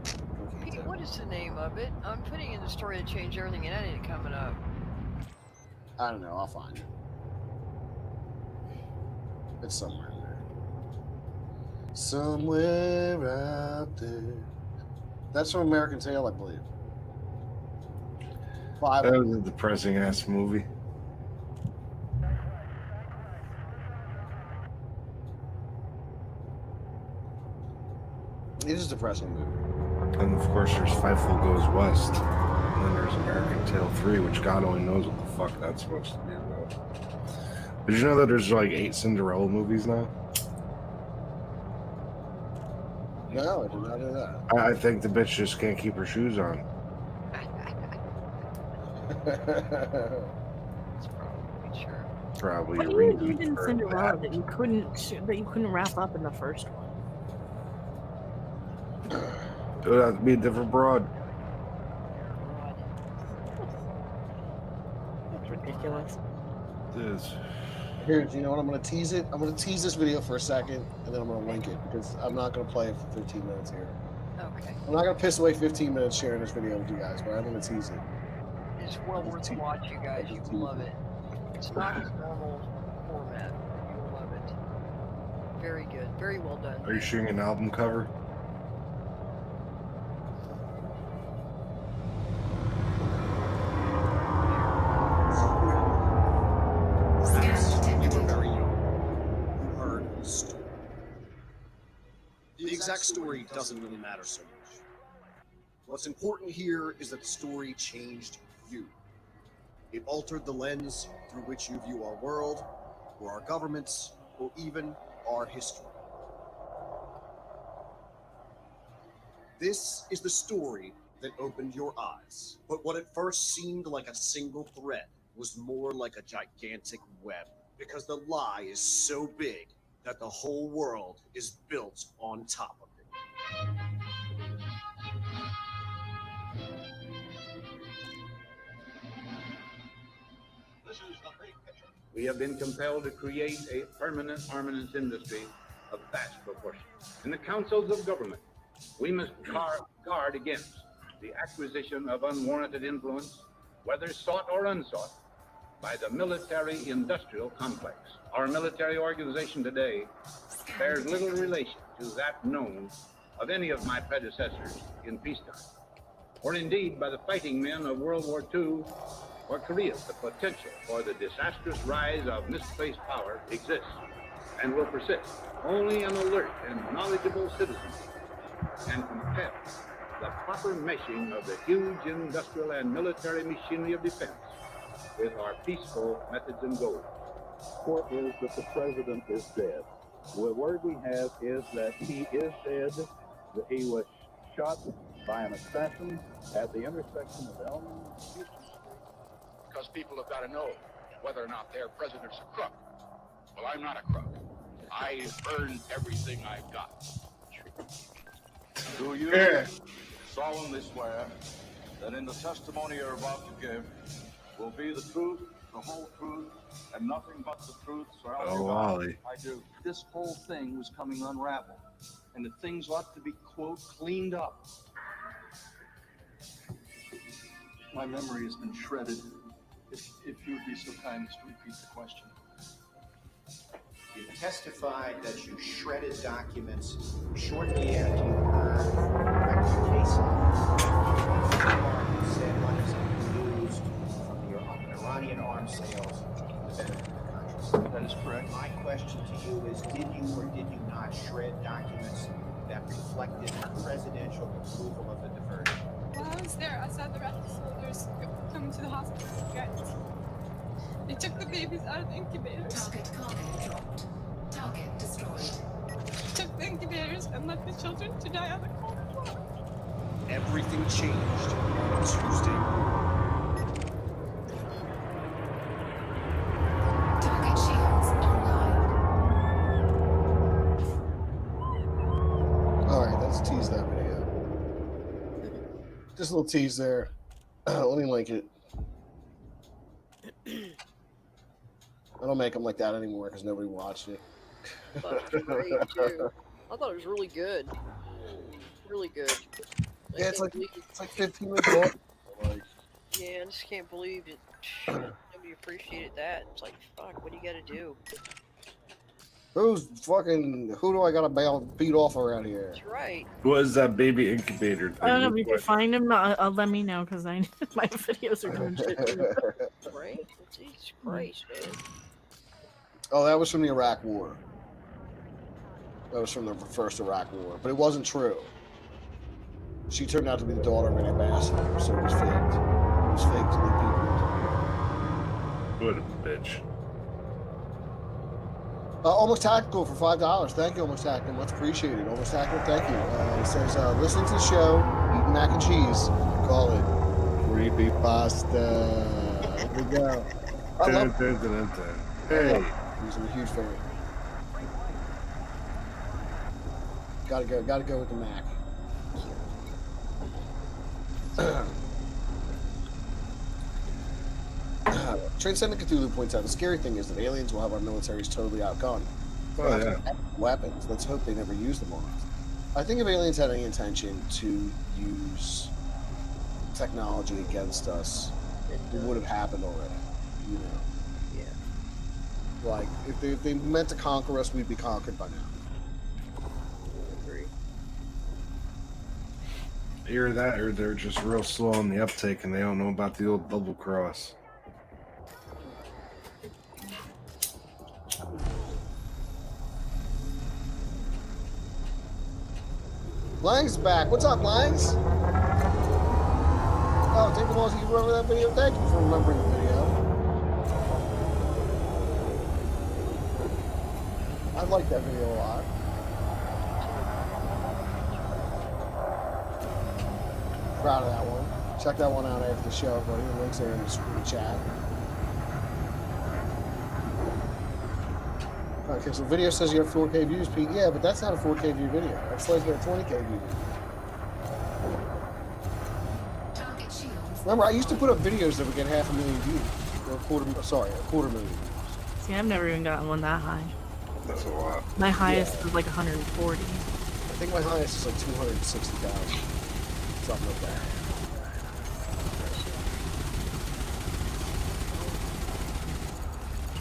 Pete, what is the name of it? I'm putting in the Story That Changed Everything, and that ain't coming up. I don't know. I'll find it. It's somewhere in there. Somewhere out there. That's from American Tail, I believe. That was a depressing ass movie. It is a depressing movie. And of course, there's Fightful Goes West. And then there's American Tail 3, which God only knows what the fuck that's supposed to be about. Did you know that there's like 8 Cinderella movies now? No, I did not know that. I think the bitch just can't keep her shoes on. That's probably true. Probably What a do you reason need in for Cinderella that. that you couldn't wrap up in the first one? It would have to be a different broad. That's ridiculous. It is. Here, do you know what? I'm going to tease it. I'm going to tease this video for a second, and then I'm going to link it because I'm not going to play it for 15 minutes here. Okay. I'm not going to piss away 15 minutes sharing this video with you guys, but I'm going to tease it. It's well worth a watch, you guys. You will love it. It's not his normal format. You will love it. Very good. Very well done. Are you shooting an album cover? You were very young. You heard a story. The exact story doesn't really matter so much. What's important here is that the story changed you. It altered the lens through which you view our world, or our governments, or even our history. This is the story that opened your eyes. But what at first seemed like a single thread was more like a gigantic web, because the lie is so big that the whole world is built on top of it. We have been compelled to create a permanent armaments industry of vast proportions. In the councils of government, we must guard against the acquisition of unwarranted influence, whether sought or unsought, by the military-industrial complex. Our military organization today bears little relation to that known of any of my predecessors in peacetime, or indeed by the fighting men of World War II or Korea. The potential for the disastrous rise of misplaced power exists and will persist. Only an alert and knowledgeable citizenry can compel the proper meshing of the huge industrial and military machinery of defense with our peaceful methods and goals. Report is that the president is dead. The word we have is that he is dead, that he was shot by an assassin at the intersection of Elm and Houston Street. Because people have got to know whether or not their president's a crook. Well, I'm not a crook. I've earned everything I've got. Do you solemnly swear that in the testimony you're about to give will be the truth, the whole truth, and nothing but the truth? So help Oh, you God? Wally. I do. This whole thing was coming unraveled, and the things ought to be, quote, cleaned up. My memory has been shredded. If you'd be so kind as to repeat the question. You testified that you shredded documents shortly after you heard wrecked your case. You said money was used from your Iranian arms sales to the benefit of the country. That is correct. My question to you is, did you or did you not shred documents that reflected presidential approval of the diversion? While I was there, I saw the Iraqi soldiers coming to the hospital. They took the babies out of the incubators. Target cargo dropped. Target destroyed. Took the incubators and left the children to die on the cold floor. Everything changed on Tuesday. Target shields online. Alright, let's tease that video. Just a little tease there. Let me link it. I don't make them like that anymore because nobody watched it. I thought it was great too. I thought it was really good. Really good. Yeah, it's like 15 minutes long. Like, yeah, I just can't believe it. Nobody appreciated that. It's like, fuck, what do you gotta do? who do I gotta beat off around here? That's right. What is that baby incubator thing? I don't know if you can find him. Let me know because my videos are doing shit. Right? Jesus Christ, man. Oh, that was from the Iraq War. That was from the first Iraq War, but it wasn't true. She turned out to be the daughter of an ambassador, so it was faked. It was fake to the people. What a bitch. Almost Tactical for $5. Thank you, Almost Tactical. Much appreciated. Almost Tactical, thank you. It says, listening to the show, eating mac and cheese. Call it creepy pasta. There we go. I love Hey. He's a huge fan. Gotta go with the Mac. Transcendent Cthulhu points out the scary thing is that aliens will have our militaries totally outgunned. Oh, yeah. Weapons. Let's hope they never use them on us. I think if aliens had any intention to use technology against us, it would have happened already. You know. Yeah. Like if they meant to conquer us, we'd be conquered by now. Either that or they're just real slow on the uptake and they don't know about the old double cross. Lang's back. What's up, Langs? Oh, take the balls. You remember that video? Thank you for remembering the video. I like that video a lot. Proud of that one. Check that one out after the show, buddy. The links are in the chat. Okay, so video says you have 4K views, Pete. Yeah, but that's not a 4K view video. That's like a 20K view video. Remember, I used to put up videos that would get 500,000 views. Or a quarter million views. See, I've never even gotten one that high. That's a lot. My highest is like 140. I think my highest is like 260,000. Something like that.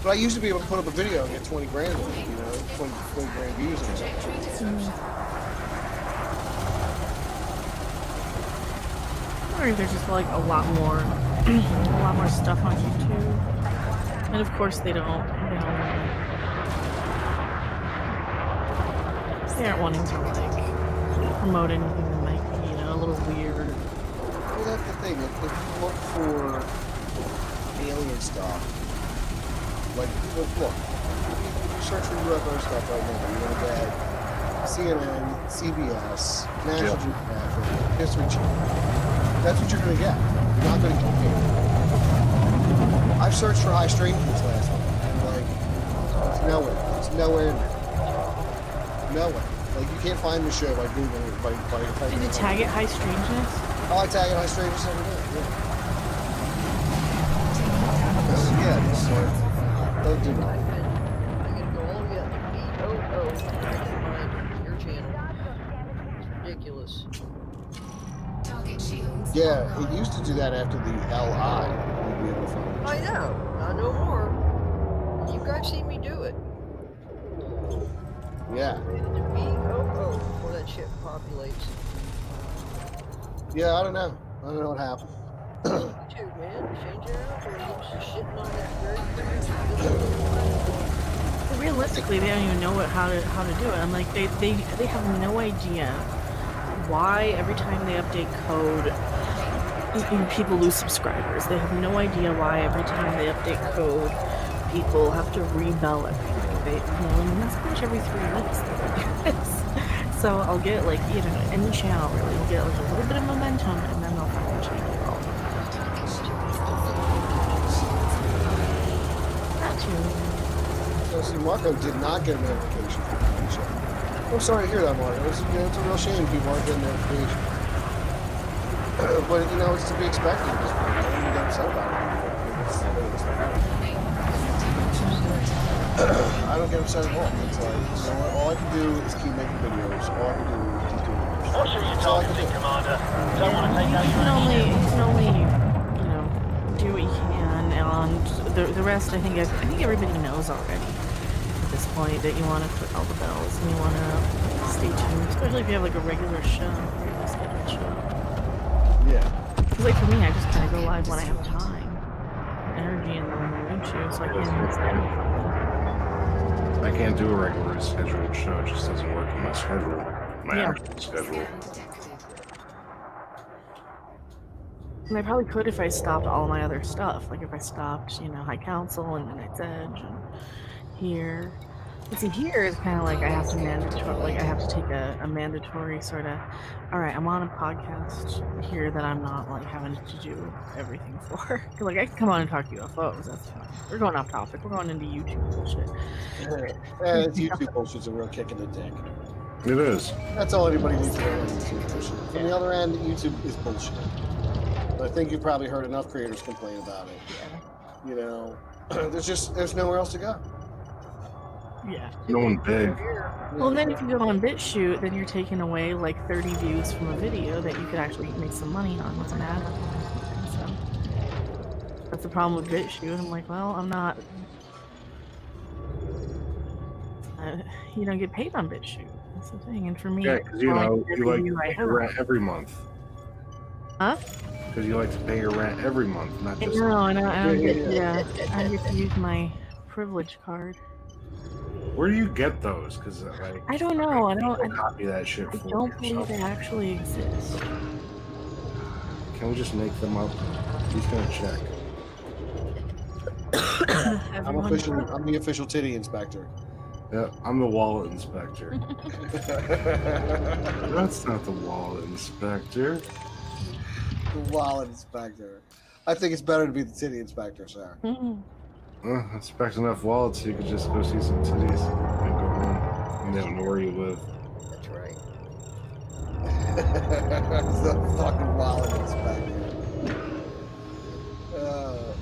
But I used to be able to put up a video and get 20 grand on it, you know, 20 grand views on it. Or there's just like a lot more stuff on YouTube, and of course they aren't wanting to like promote anything that might be, you know, a little weird. Well, that's the thing. If you look for alien stuff, like look, if you search for UFO stuff right now, you're gonna get CNN, CBS, National Geographic, History Channel. That's what you're going to get. You're not going to get it. I've searched for high strangeness last week, and like, it's nowhere. It's nowhere in there. Nowhere. Like, you can't find the show by Googling it. By Did you tag it high strangeness? Oh, I tag it high strangeness every day. Yeah. Just don't do that. I'm going to go all the way up to BOO to find your channel. It's ridiculous. Yeah, it used to do that after the LI. You'd be able to find it. I know. Not no more. You guys see me do it. Yeah. BOO before that shit populates. Yeah, I don't know. I don't know what happened. YouTube, man. Change it out. Or you're just shitting on that very Realistically, they don't even know how to do it. I'm like, they have no idea why every time they update code, people lose subscribers. They have no idea why every time they update code, people have to rebell everything. And that's pretty much every 3 weeks that they do this. So I'll get like, you know, any channel really will get like a little bit of momentum, and then they'll fucking change it all. Not too. So see, Marco did not get a notification for the show. I'm sorry to hear that, Marco. It's a real shame people aren't getting notifications. But, you know, it's to be expected at this point. I don't even get upset about it anymore. I don't get upset at all. It's like, you know what, all I can do is keep making videos. All I can do is keep doing videos. What should you targeting, Commander? Don't want to take out You your can only, you know, do what you can, and the rest, I think everybody knows already at this point that you want to click all the bells and you want to stay tuned, especially if you have like a regular show, a scheduled show. Yeah. Because like for me, I just kind of go live when I have time, energy, and YouTube, so I can't miss anything. I can't do a regular scheduled show. It just doesn't work in my schedule. My actual schedule. And I probably could if I stopped all my other stuff. Like if I stopped, you know, High Council and Night's Edge and here. But see, here is kind of like I have to take a mandatory sort of, all right, I'm on a podcast here that I'm not like having to do everything for. Like I can come on and talk UFOs. That's fine. We're going off topic. We're going into YouTube bullshit. Yeah, it's YouTube bullshit's a real kick in the dick. It is. That's all anybody needs to know is YouTube bullshit. From the other end, YouTube is bullshit. But I think you've probably heard enough creators complain about it. Yeah. You know, there's nowhere else to go. Yeah. No one big. Well, then if you go on BitChute, then you're taking away like 30 views from a video that you could actually make some money on with an ad. So that's the problem with BitChute. I'm like, well, I'm not. You don't get paid on BitChute. That's the thing. And for me, Yeah, because you know you like to pay your rent every month. Huh? Because you like to pay your rent every month, not just. No, I don't get. I get to use my privilege card. Where do you get those? Because like I don't know. I don't copy that shit. I don't believe they actually exist. Can we just make them up? Who's gonna check? I'm the official titty inspector. Yeah, I'm the wallet inspector. That's not the wallet inspector. The wallet inspector. I think it's better to be the titty inspector, sir. Inspect enough wallets so you could just go see some titties and go home. And they don't know where you live. That's right. The fucking wallet inspector.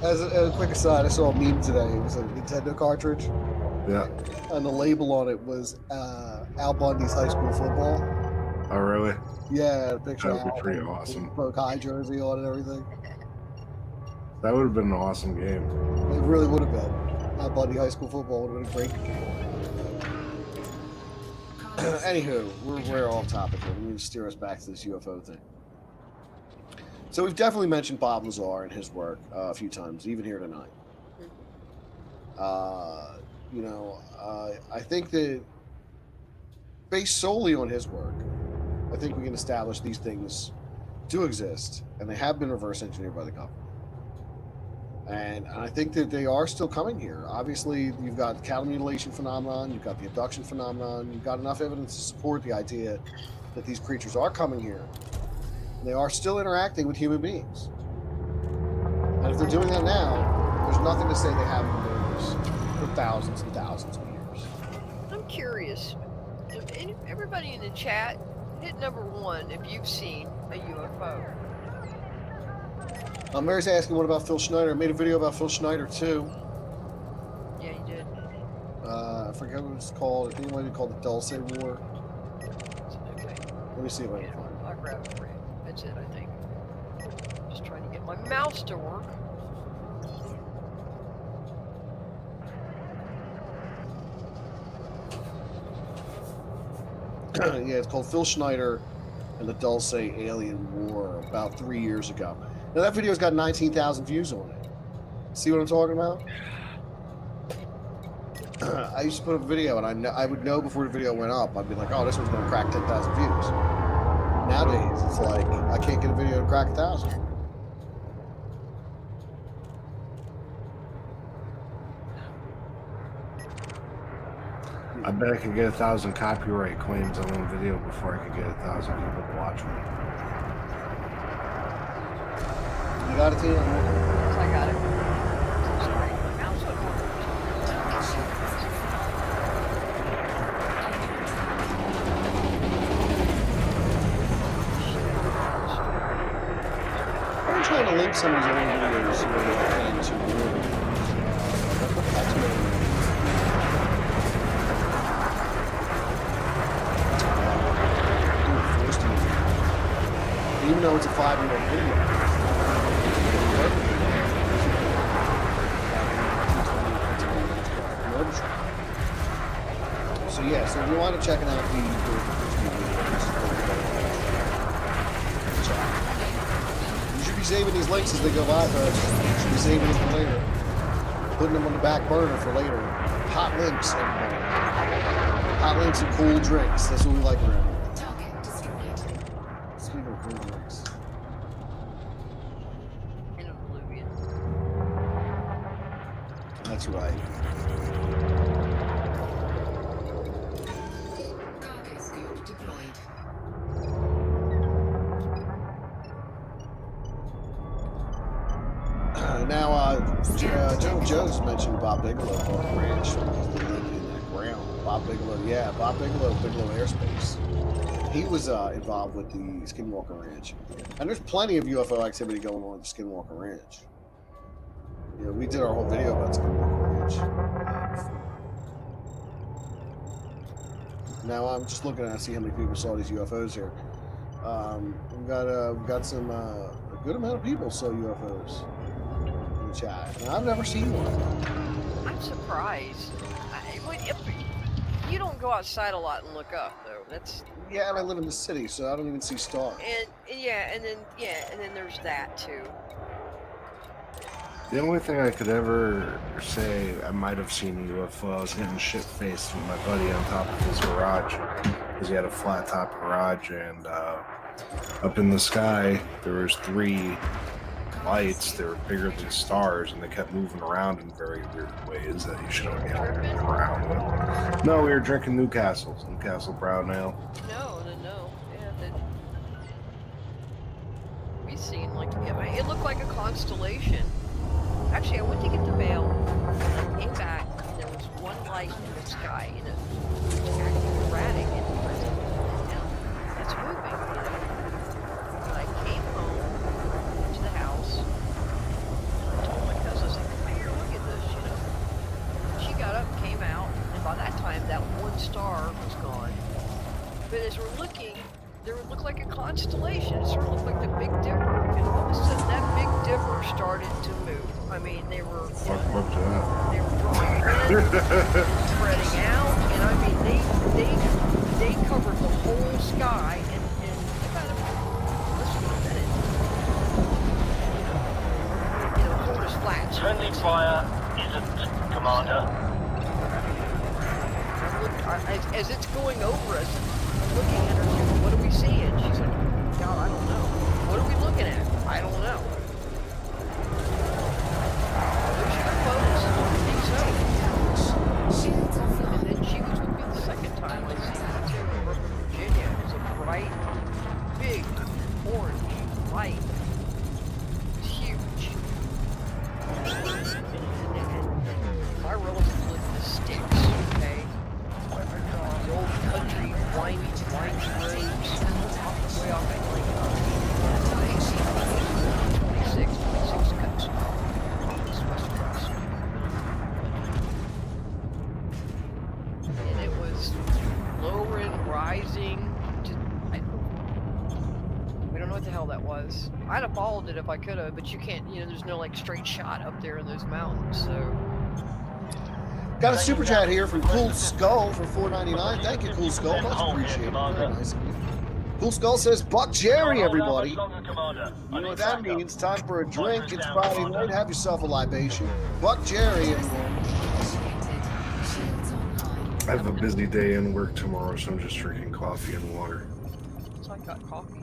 As a quick aside, I saw a meme today. It was a Nintendo cartridge. Yeah. And the label on it was Al Bundy's high school football. Oh, really? Yeah, a picture That would of be pretty awesome. Broke high jersey on and everything. That would have been an awesome game. It really would have been. Bundy High School football would have been a great game. Anywho, we're off topic here. Let me steer us back to this UFO thing. So we've definitely mentioned Bob Lazar and his work a few times, even here tonight. I think that based solely on his work, I think we can establish these things do exist, and they have been reverse engineered by the government. And I think that they are still coming here. Obviously, you've got the cattle mutilation phenomenon, you've got the abduction phenomenon, you've got enough evidence to support the idea that these creatures are coming here. They are still interacting with human beings. And if they're doing that now, there's nothing to say they haven't been doing this for thousands and thousands of years. I'm curious. If everybody in the chat, hit number 1 if you've seen a UFO. Mary's asking, what about Phil Schneider? I made a video about Phil Schneider, too. Yeah, you did. I forget what it's called. I think it might be called the Dulce War. Okay. Let me see if I can find it. I'll grab it for you. That's it, I think. Just trying to get my mouse to work. Yeah, it's called Phil Schneider and the Dulce Alien War about 3 years ago. Now, that video's got 19,000 views on it. See what I'm talking about? I used to put a video, and I would know before the video went up. I'd be like, oh, this one's going to crack 10,000 views. Nowadays, it's like, I can't get a video to crack 1,000. I bet I could get 1,000 copyright claims on one video before I could get 1,000 people to watch me. You got it, Tina? I got it. Sorry, my mouse went off. I'm trying to link some of these old videos where I can to even though it's a 5-year-old video. So yeah, so if you want to check it out, you should be saving these links as they go by, folks. You should be saving them for later. Putting them on the back burner for later. Hot links, everybody. Hot links and cool drinks. That's what we like around here. Speaking of cool drinks. In oblivion. That's right. Cargo scoop deployed. Now, General Jones mentioned Bob Bigelow on the ranch because they lived in that ground. Bob Bigelow, Bigelow Airspace. He was involved with the Skinwalker Ranch. And there's plenty of UFO activity going on at the Skinwalker Ranch. You know, we did our whole video about Skinwalker Ranch. Now I'm just looking at see how many people saw these UFOs here. We've got a good amount of people saw UFOs in the chat. Now, I've never seen one. I'm surprised. You don't go outside a lot and look up, though. That's yeah, and I live in the city, so I don't even see stars. and then there's that too. The only thing I could ever say I might have seen a UFO, I was getting shit-faced with my buddy on top of his garage, because he had a flat-top garage, and up in the sky, there was 3 lights. They were bigger than stars, and they kept moving around in very weird ways that you shouldn't be moving around with. No, we were drinking Newcastle Brown Ale. No. Yeah, we seen it looked like a constellation. Actually, I went to get the mail, and I came back, and there was one light in the sky, and it was acting erratic, and it's moving, And I came home to the house, and I told my cousin, I said, come here, look at this, She got up, came out, and by that time, that one star was gone. But as we're looking, there would look like a constellation. It sort of looked like the Big Dipper, and all of a sudden, that Big Dipper started to move. I mean, they were Fuck up to that. they were drawing in, spreading out, and I mean they covered the whole sky and kind of listen a minute. You know, hold us flat. Friendly fire isn't, Commander. As it's going over us, I'm looking at her saying, what are we seeing? She's like, God, I don't know. What are we looking at? I don't know. Those UFOs? I think so. And then she was with me the second time I seen her too in Virginia. It was a bright, big, orange light. It was huge. And my relatives lived in the sticks, okay? The old country, windy roads, way off at like 26 coast. East West Coast. And it was lowering, rising. We don't know what the hell that was. I'd have followed it if I could have, but you can't, you know, there's no like straight shot up there in those mountains, so. Got a super chat here from Cool Skull for $4.99. Thank you, Cool Skull. Much appreciated. Very nice of you. Cool Skull says, Buck Jerry, everybody. You know what that means. Time for a drink. It's Friday night. Have yourself a libation. Buck Jerry, everyone. I have a busy day in work tomorrow, so I'm just drinking coffee and water. So I got coffee.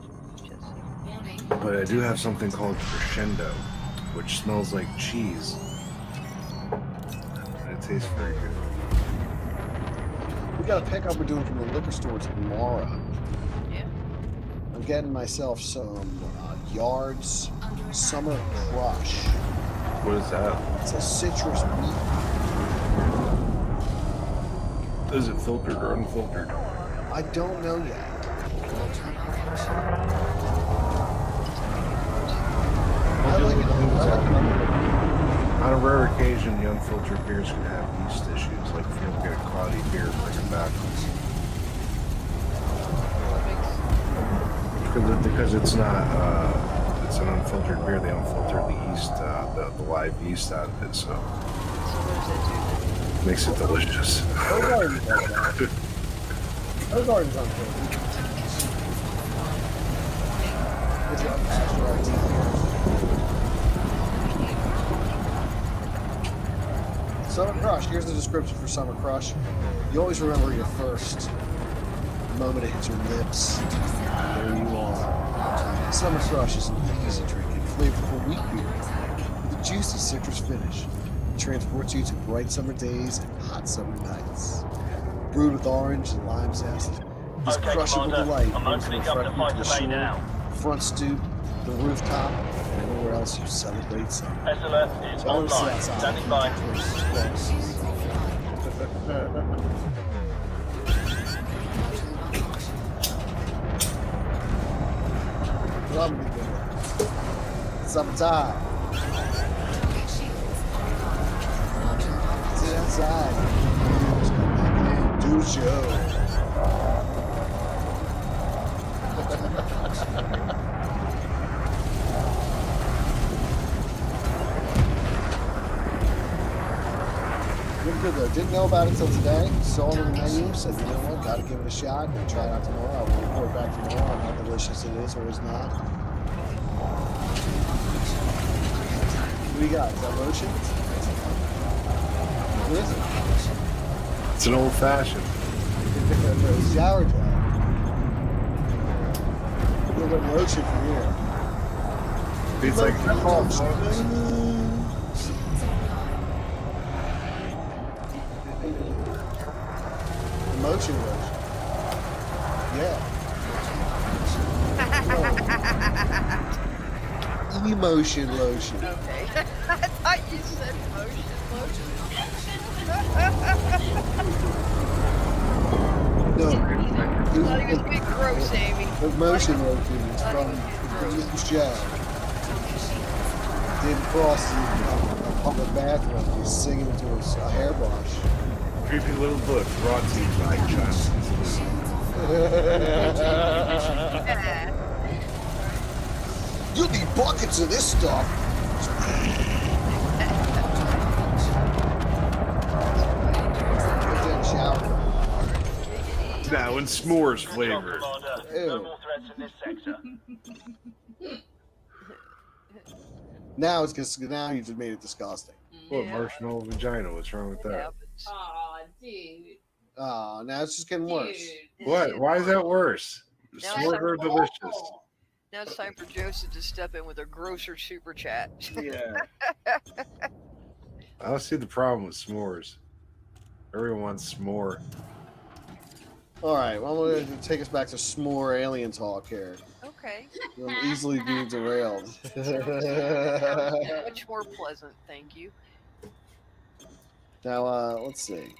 But I do have something called Crescendo, which smells like cheese. It tastes very good. We got a pickup we're doing from the liquor store tomorrow. Yeah. I'm getting myself some Yards Summer Crush. What is that? It's a citrus wheat. Is it filtered or unfiltered? I don't know yet. On a rare occasion, the unfiltered beers can have yeast issues, like if you don't get a cloudy beer, bring it back. Because it's not, it's an unfiltered beer, they unfilter the yeast, the live yeast out of it, so it makes it delicious. Garden's unfiltered. It's got pasteurized beer. Summer Crush. Here's the description for Summer Crush. You always remember your first moment it hits your lips. There you are. Summer Crush is an easy drinking, flavorful wheat beer with a juicy citrus finish. It transports you to bright summer days and hot summer nights. Brewed with orange and lime zest, this crushable delight brings the refreshment to the shore, front stoop, the rooftop, and anywhere else you celebrate summer. SLF is online. Standing by. Summertime. Sit outside. Do a show. Good though. Didn't know about it until today. Saw it on the menu. Said, you know what? Got to give it a shot. Gonna try it out tomorrow. I will report back tomorrow on how delicious it is or is not. What do you got? Is that lotion? What is it? It's an old fashioned. Shower gel. A little bit of lotion from here. It's like motion lotion. Yeah. Emotion lotion. Okay. I thought you said motion lotion. No. I thought he was being gross, Amy. Emotion lotion is from the show. David Frost is in a public bathroom. He's singing into a hairbrush. creepy little book brought to you by Johnson's You'll need buckets of this stuff. now in s'mores Good job, flavor. Commander. Ew. No more threats in this sector. Now it's just now you just made it disgusting. What, marshmallow vagina? What's wrong with that? Aw, dude. Oh, now it's just getting worse. Dude. What? Why is that worse? Now S'mores are delicious. Now it's time for Joseph to step in with a grosser super chat. Yeah. I don't see the problem with s'mores. Everyone wants s'more. All right. Well, I'm going to take us back to s'more alien talk here. Okay. I'm easily being derailed. Much more pleasant, thank you. Now, let's see.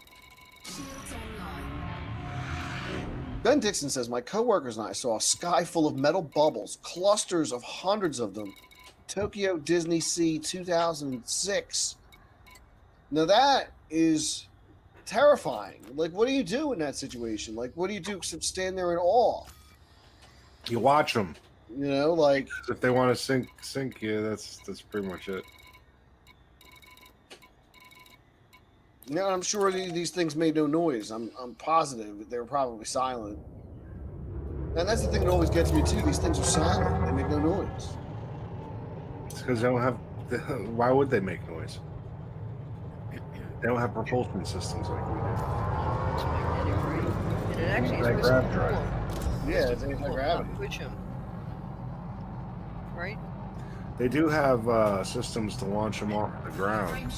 Ben Dixon says, my coworkers and I saw a sky full of metal bubbles, clusters of hundreds of them. Tokyo Disney Sea 2006. Now that is terrifying. Like, what do you do in that situation? Like, what do you do except stand there in awe? You watch them. You know, like if they want to sink you, that's pretty much it. You know, I'm sure these things made no noise. I'm positive they were probably silent. And that's the thing that always gets me too. These things are silent. They make no noise. It's because they don't have. Why would they make noise? They don't have propulsion systems like we do. It's magnetic, right? And it actually is Like supposed to grav pull drive. 'em. Yeah, it's anti-gravity. Not push 'em. Right? They do have systems to launch them off the ground,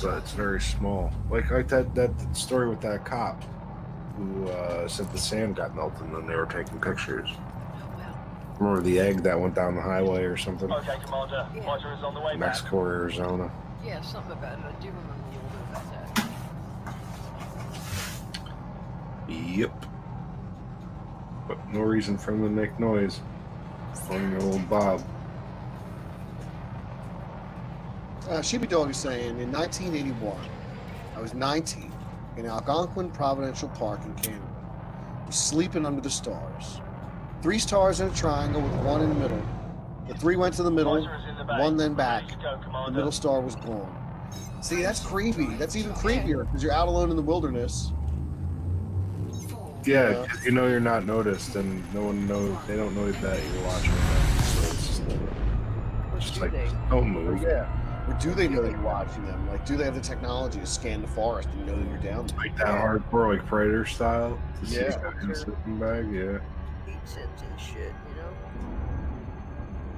but it's very small. Like that story with that cop who said the sand got melted and then they were taking pictures. Remember the egg that went down the highway or something? Okay, Commander. Fighter is on the way back. Mexico or Arizona. Yeah, something about it. I do remember a little bit about that. Yep. But no reason for them to make noise. On your old Bob. Sheepy Dog is saying, in 1981, I was 19 in Algonquin Providential Park in Canada. I was sleeping under the stars. 3 stars in a triangle with 1 in the middle. The 3 went to the middle, 1 then back. The middle star was gone. See, that's creepy. That's even creepier because you're out alone in the wilderness. Yeah, 'cause you know you're not noticed, and no one knows. They don't know that you're watching them. So it's just like, don't move. Yeah. Or do they know that you're watching them? Like, do they have the technology to scan the forest and know that you're down there? Like that hardcore, like Predator style. To see Yeah. that in a sleeping bag. Yeah. Heat sensing shit, you know?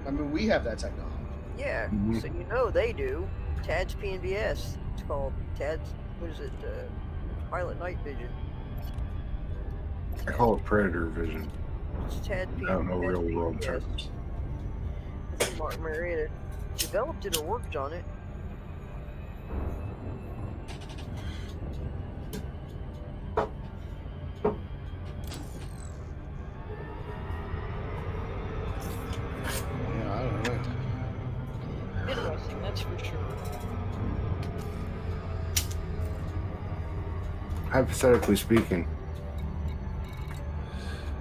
I mean, we have that technology. Yeah, Mhm. so you know they do. TADS PNVS. It's called TADS, what is it? Pilot Night Vision. I call it Predator vision. It's TAD I don't know real world PNVS. terms. I think Martin Marietta developed it or worked on it. Yeah, I don't know. Interesting, that's for sure. Hypothetically speaking,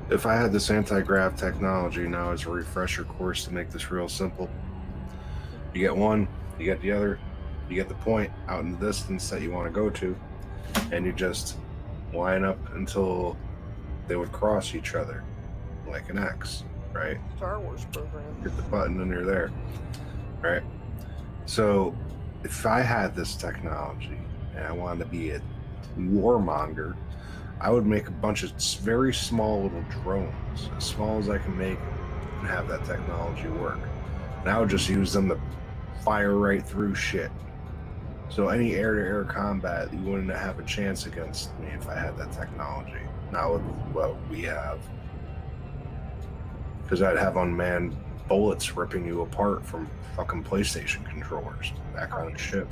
if I had this anti-grav technology now as a refresher course to make this real simple, you get one, you get the other, you get the point out in the distance that you want to go to, and you just line up until they would cross each other, like an X, right? Star Wars program. Hit the button and you're there, right? So if I had this technology and I wanted to be a warmonger, I would make a bunch of very small little drones, as small as I can make them, and have that technology work. And I would just use them to fire right through shit. So any air-to-air combat, you wouldn't have a chance against me if I had that technology. Not with what we have. Because I'd have unmanned bullets ripping you apart from fucking PlayStation controllers. That kind of shit.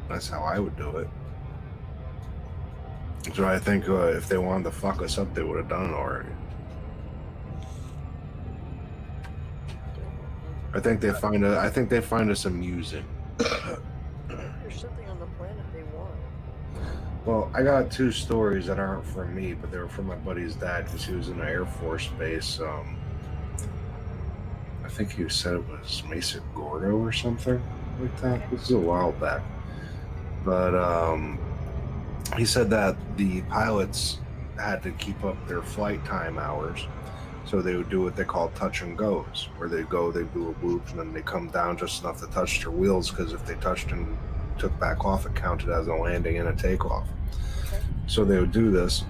That's how I would do it. So I think if they wanted to fuck us up, they would have done it already. I think they find us amusing. There's something on the planet they want. Well, I got 2 stories that aren't from me, but they were from my buddy's dad because he was in an Air Force base. I think he said it was Mesa Gordo or something like that. This is a while back. But he said that the pilots had to keep up their flight time hours, so they would do what they call touch and goes, where they go, they do a loop, and then they come down just enough to touch their wheels, because if they touched and took back off, it counted as a landing and a takeoff. Okay. So they would do this,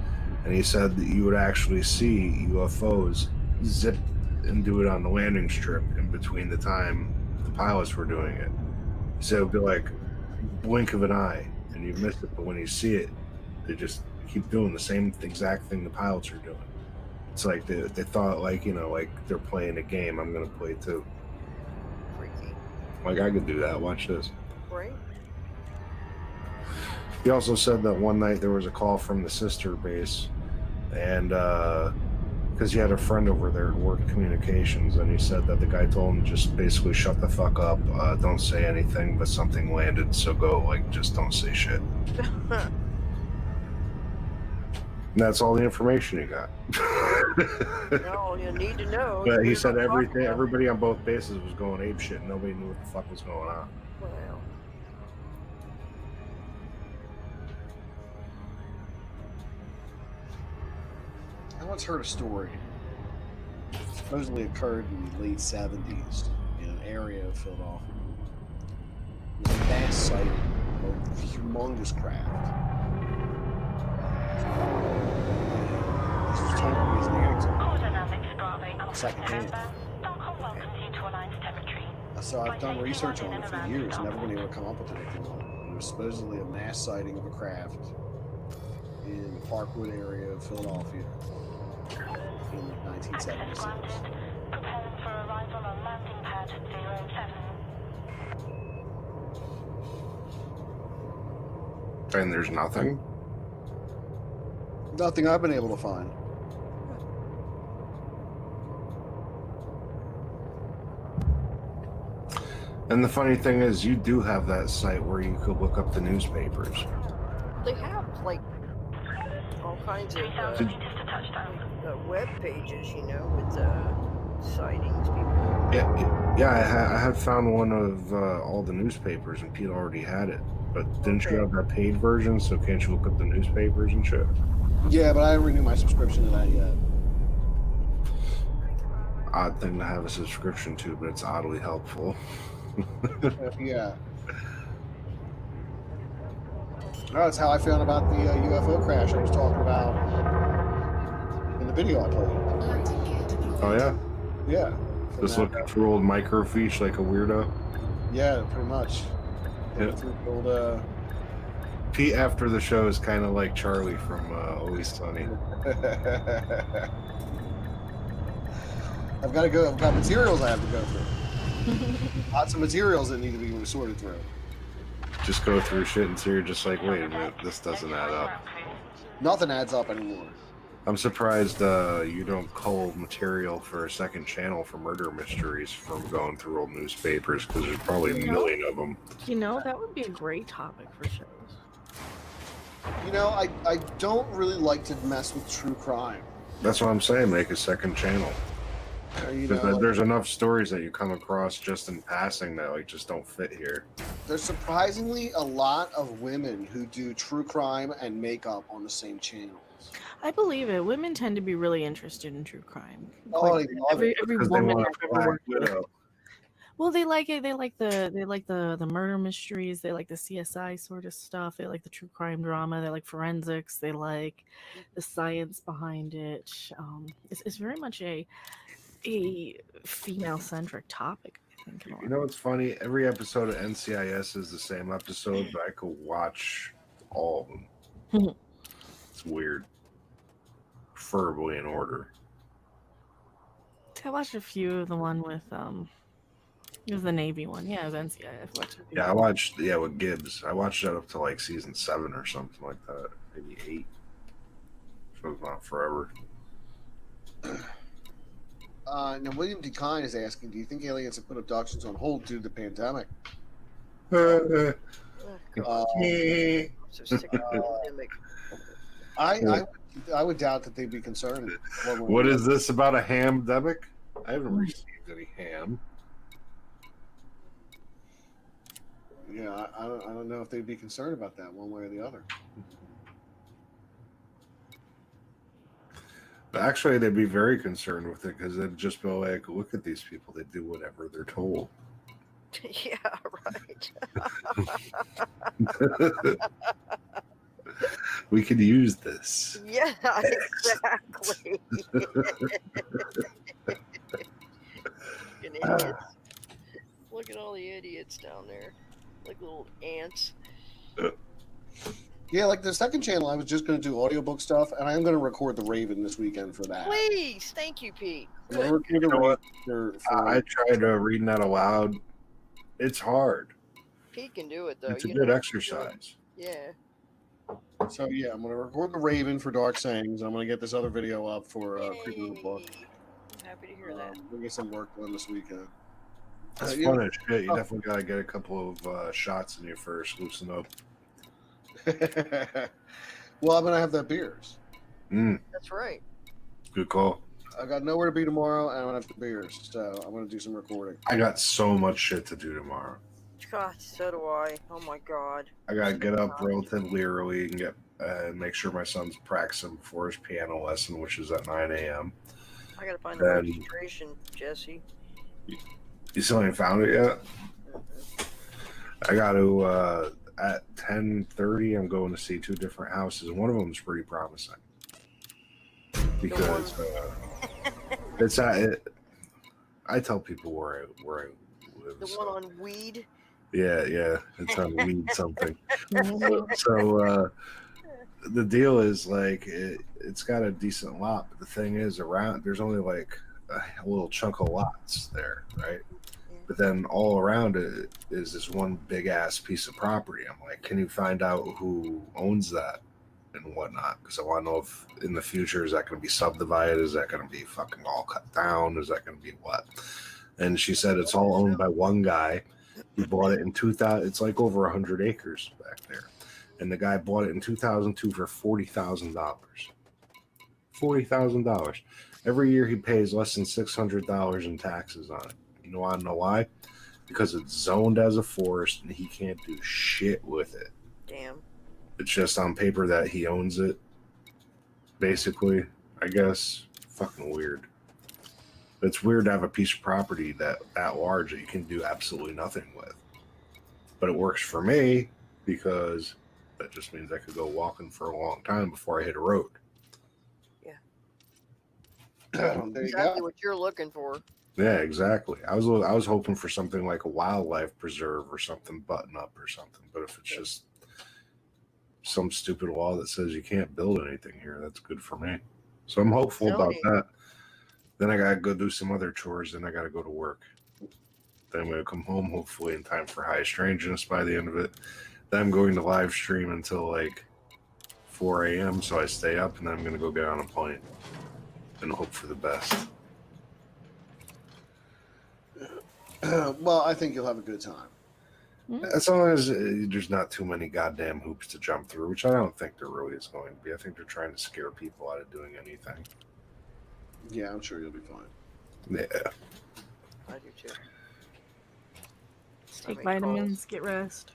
and he said that you would actually see UFOs zip and do it on the landing strip in between the time the pilots were doing it. He said it would be like blink of an eye, and you miss it, but when you see it, they just keep doing the same exact thing the pilots are doing. It's like they thought, like, you know, like they're playing a game. I'm gonna play too. Freaky. Like, I could do that. Watch this. Right. He also said that one night there was a call from the sister base, and because he had a friend over there who worked communications, and he said that the guy told him just basically shut the fuck up, don't say anything, but something landed, so go, like, just don't say shit. And that's all the information he got. No, you need to know. But he said everybody on both bases was going ape shit. Nobody knew what the fuck was going on. Wow. I once heard a story. It supposedly occurred in the late 70s in an area of Philadelphia. It was a mass sighting of a humongous craft. This was told to me as an anecdote. Second hand. So I've done research on it for years, never been able to come up with anything on it. It was supposedly a mass sighting of a craft in the Parkwood area of Philadelphia in the 1976. And there's nothing? Nothing I've been able to find. And the funny thing is, you do have that site where you could look up the newspapers. They have, like, all kinds of web pages, you know, with sightings. People. Yeah. I had found one of all the newspapers, and Pete already had it. But didn't you have that paid version? So can't you look up the newspapers and shit? Yeah, but I didn't renew my subscription to that yet. Odd thing to have a subscription to, but it's oddly helpful. Yeah. That's how I found about the UFO crash I was talking about in the video I played. Oh, yeah? Yeah. Just looking for old microfiche like a weirdo? Yeah, pretty much. Yeah. Old, Pete after the show is kind of like Charlie from Always Sunny. I've got to go. I've got materials I have to go through. Lots of materials that need to be sorted through. Just go through shit until you're just like, wait a minute, this doesn't add up. Nothing adds up anymore. I'm surprised you don't cull material for a second channel for murder mysteries from going through old newspapers, because there's probably a million of them. You know, that would be a great topic for shows. You know, I don't really like to mess with true crime. That's what I'm saying, make a second channel. You know, There's enough stories that you come across just in passing that like just don't fit here. There's surprisingly a lot of women who do true crime and makeup on the same channels. I believe it. Women tend to be really interested in true crime. Oh, they love every it. every Because they woman want I've a ever worked with. widow. Well, they like it. They like the murder mysteries. They like the CSI sort of stuff. They like the true crime drama. They like forensics. They like the science behind it. It's very much a female-centric topic, I think. You know what's funny? Every episode of NCIS is the same episode, but I could watch all of them. It's weird. Preferably in order. I watched a few of the one with it was the Navy one. Yeah, it was NCIS. Yeah, I watched with Gibbs. I watched that up to like season 7 or something like that. Maybe 8. So it's not forever. Now, William D. Kine is asking, do you think aliens have put abductions on hold due to the pandemic? I would doubt that they'd be concerned. What is this about a ham-demic? I haven't received any ham. Yeah, I don't know if they'd be concerned about that one way or the other. Actually, they'd be very concerned with it because they'd just be like, look at these people. They do whatever they're told. Yeah, right. We could use this. Yeah, exactly. Fucking idiots. Look at all the idiots down there. Like little ants. Yeah, like the second channel, I was just going to do audiobook stuff, and I am going to record The Raven this weekend for that. Please, thank you, Pete. I'm gonna record The Raven for I tried reading that aloud. It's hard. Pete can do it though. It's a You good know, exercise. yeah. So yeah, I'm going to record The Raven for Dark Sayings. I'm going to get this other video up for Creeping the Book. I'm happy to hear that. We'll get some work done this weekend. It's fun as shit. You definitely got to get a couple of shots in you first. Loosen up. Well, I'm going to have that beers. That's right. Good call. I got nowhere to be tomorrow, and I'm going to have the beers. So I'm going to do some recording. I got so much shit to do tomorrow. God, so do I. Oh my God. I gotta get up relatively early and get make sure my son's practicing before his piano lesson, which is at 9 a.m. I gotta find the registration, Jesse. You still ain't found it yet? I got to at 10:30. I'm going to see 2 different houses. One of them is pretty promising because it's at it. I tell people where I live. The one on weed. Yeah, it's on weed something. So the deal is like it's got a decent lot, but the thing is around there's only like a little chunk of lots there, right? But then all around it is this one big ass piece of property. I'm like, can you find out who owns that and whatnot? Because I want to know if in the future is that going to be subdivided? Is that going to be fucking all cut down? Is that going to be what? And she said it's all owned by one guy. He bought it in 2000. It's like over 100 acres back there, and the guy bought it in 2002 for $40,000. $40,000. Every year he pays less than $600 in taxes on it. You want to know why? Because it's zoned as a forest, and he can't do shit with it. Damn. It's just on paper that he owns it. Basically, I guess. Fucking weird. It's weird to have a piece of property that large that you can do absolutely nothing with. But it works for me because that just means I could go walking for a long time before I hit a road. Yeah. There you Exactly go. what you're looking for. Yeah, exactly. I was hoping for something like a wildlife preserve or something button up or something. But if it's just some stupid law that says you can't build anything here, that's good for me. So I'm hopeful about that. Then I gotta go do some other chores. Then I gotta go to work. Then I'm gonna come home hopefully in time for High Strangeness by the end of it. Then I'm going to live stream until like 4 a.m. So I stay up, and then I'm gonna go get on a plane and hope for the best. Well, I think you'll have a good time. As long as there's not too many goddamn hoops to jump through, which I don't think there really is going to be. I think they're trying to scare people out of doing anything. Yeah, I'm sure you'll be fine. Yeah. I do too. Take vitamins, get rest.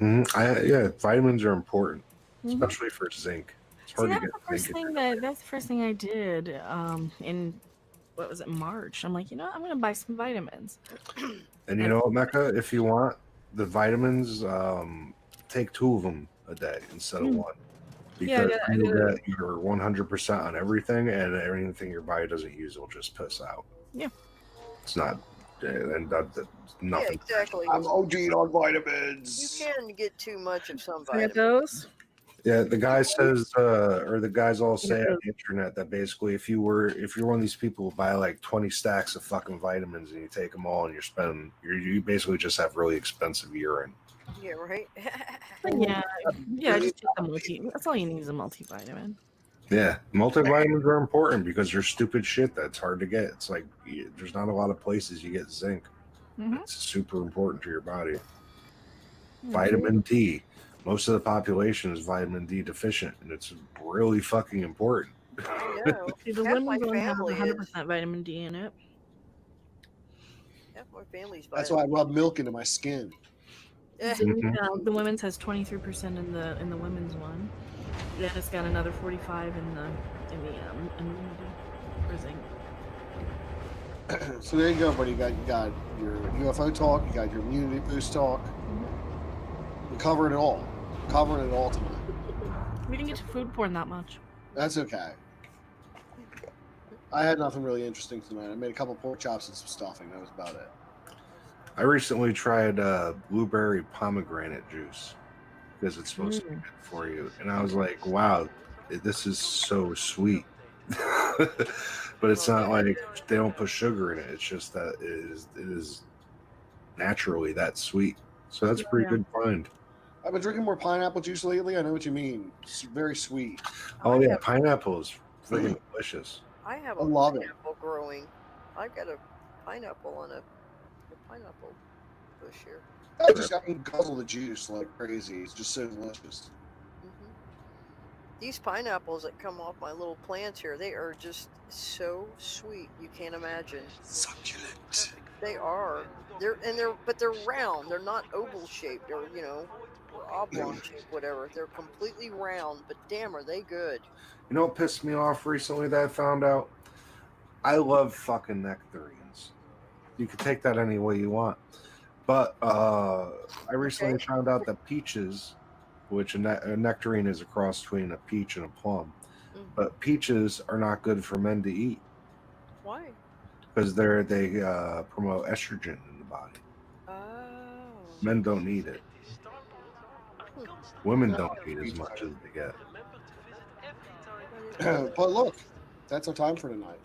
Yeah, vitamins are important, especially for zinc. It's hard to get zinc. That's the first thing I did in, what was it, March. I'm like, you know what? I'm going to buy some vitamins. And you know what, Mecca? If you want the vitamins, take 2 of them a day instead of 1. Because you're 100% on everything, and anything your body doesn't use will just piss out. Yeah. It's not, and that's nothing. Yeah, exactly. I'm OG'd on vitamins. You can get too much of some Get vitamins. those? Yeah, the guy says, or the guys all say on the internet that basically if you're one of these people who buy like 20 stacks of fucking vitamins and you take them all and you basically just have really expensive urine. Yeah, right? Yeah, just take the that's all you need is a multivitamin. Yeah, multivitamins are important because they're stupid shit that's hard to get. It's like there's not a lot of places you get zinc. It's super important to your body. Vitamin D. Most of the population is vitamin D deficient, and it's really fucking important. See, the lemon one has 100% vitamin D in it. Half my family's That's why I rub milk into my skin. The women's has 23% in the women's one. then it's got another 45 in the immunity prison. So there you go, buddy. You got your UFO talk. You got your immunity boost talk. We're covering it all. Covering it all tonight. We didn't get to food porn that much. That's okay. I had nothing really interesting tonight. I made a couple pork chops and some stuffing. That was about it. I recently tried blueberry pomegranate juice because it's supposed to be good for you, and I was like, "Wow, this is so sweet." But it's not like they don't put sugar in it. It's just that it is naturally that sweet. So that's a pretty good find. I've been drinking more pineapple juice lately. I know what you mean. It's very sweet. Oh yeah, pineapple is freaking delicious. I have I a love it. pineapple growing. I've got a pineapple on a pineapple bush here. I can guzzle the juice like crazy. It's just so delicious. These pineapples that come off my little plants here, they are just so sweet. You can't imagine. Succulent. They are. But they're round. They're not oval shaped. They're or oblong shaped, whatever. They're completely round. But damn, are they good? You know what pissed me off recently that I found out? I love fucking nectarines. You can take that any way you want. But I recently found out that peaches, which a nectarine is a cross between a peach and a plum, but peaches are not good for men to eat. Why? Because they promote estrogen in the body. Oh. Men don't need it. Women don't eat as much as they get. But look, that's our time for tonight.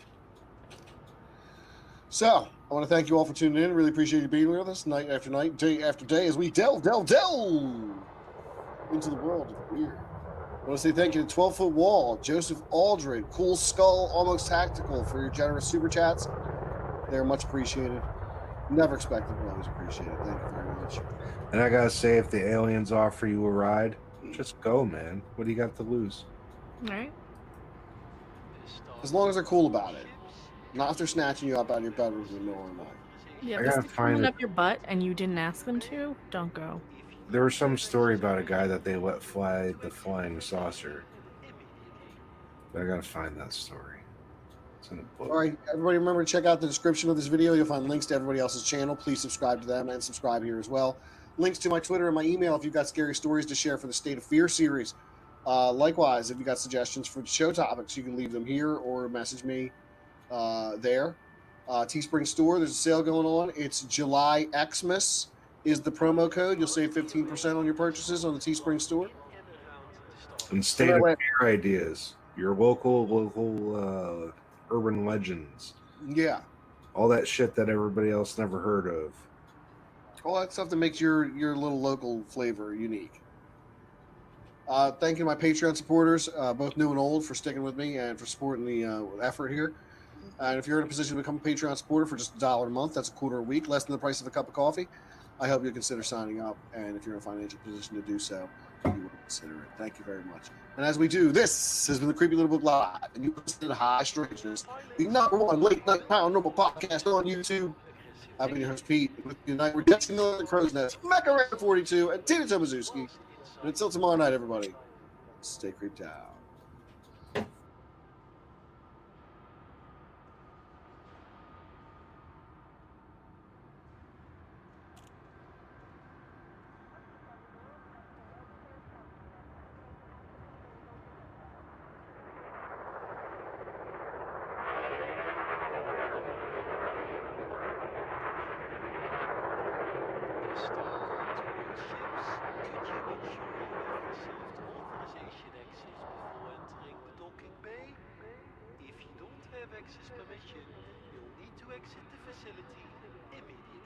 So, I want to thank you all for tuning in. Really appreciate you being with us night after night, day after day, as we delve into the world of weird. I want to say thank you to 12-Foot Wall, Joseph Aldred, Cool Skull, Almost Tactical for your generous super chats. They're much appreciated. Never expected, but always appreciated. Thank you very much. And I gotta say, if the aliens offer you a ride, just go, man. What do you got to lose? Right. As long as they're cool about it. Not if they're snatching you up out of your bedroom in the middle of the night. Yeah, if they're coming up your butt and you didn't ask them to, don't go. There was some story about a guy that they let fly the flying saucer. But I gotta find that story. It's in a book. All right, everybody remember to check out the description of this video. You'll find links to everybody else's channel. Please subscribe to them and subscribe here as well. Links to my Twitter and my email if you've got scary stories to share for the State of Fear series. Likewise, if you got suggestions for show topics, you can leave them here or message me there. Teespring store, there's a sale going on. It's July Xmas is the promo code. You'll save 15% on your purchases on the Teespring store. And State of Fear ideas. Your local urban legends. Yeah. All that shit that everybody else never heard of. All that stuff that makes your little local flavor unique. Thank you to my Patreon supporters, both new and old, for sticking with me and for supporting the effort here. And if you're in a position to become a Patreon supporter for just $1 a month, that's $0.25 a week, less than the price of a cup of coffee, I hope you'll consider signing up. And if you're in a financial position to do so, you will consider it. Thank you very much. And as we do, this has been the Creepy Little Book Live, and you listen to High Strangeness, the #1 late night paranormal podcast on YouTube. I've been your host, Pete. With you tonight, we're Destiny the Crow's Nest, Mecha 42, and Tina Tomazuski. And until tomorrow night, everybody, stay creeped out. Access permission, you'll need to exit the facility immediately.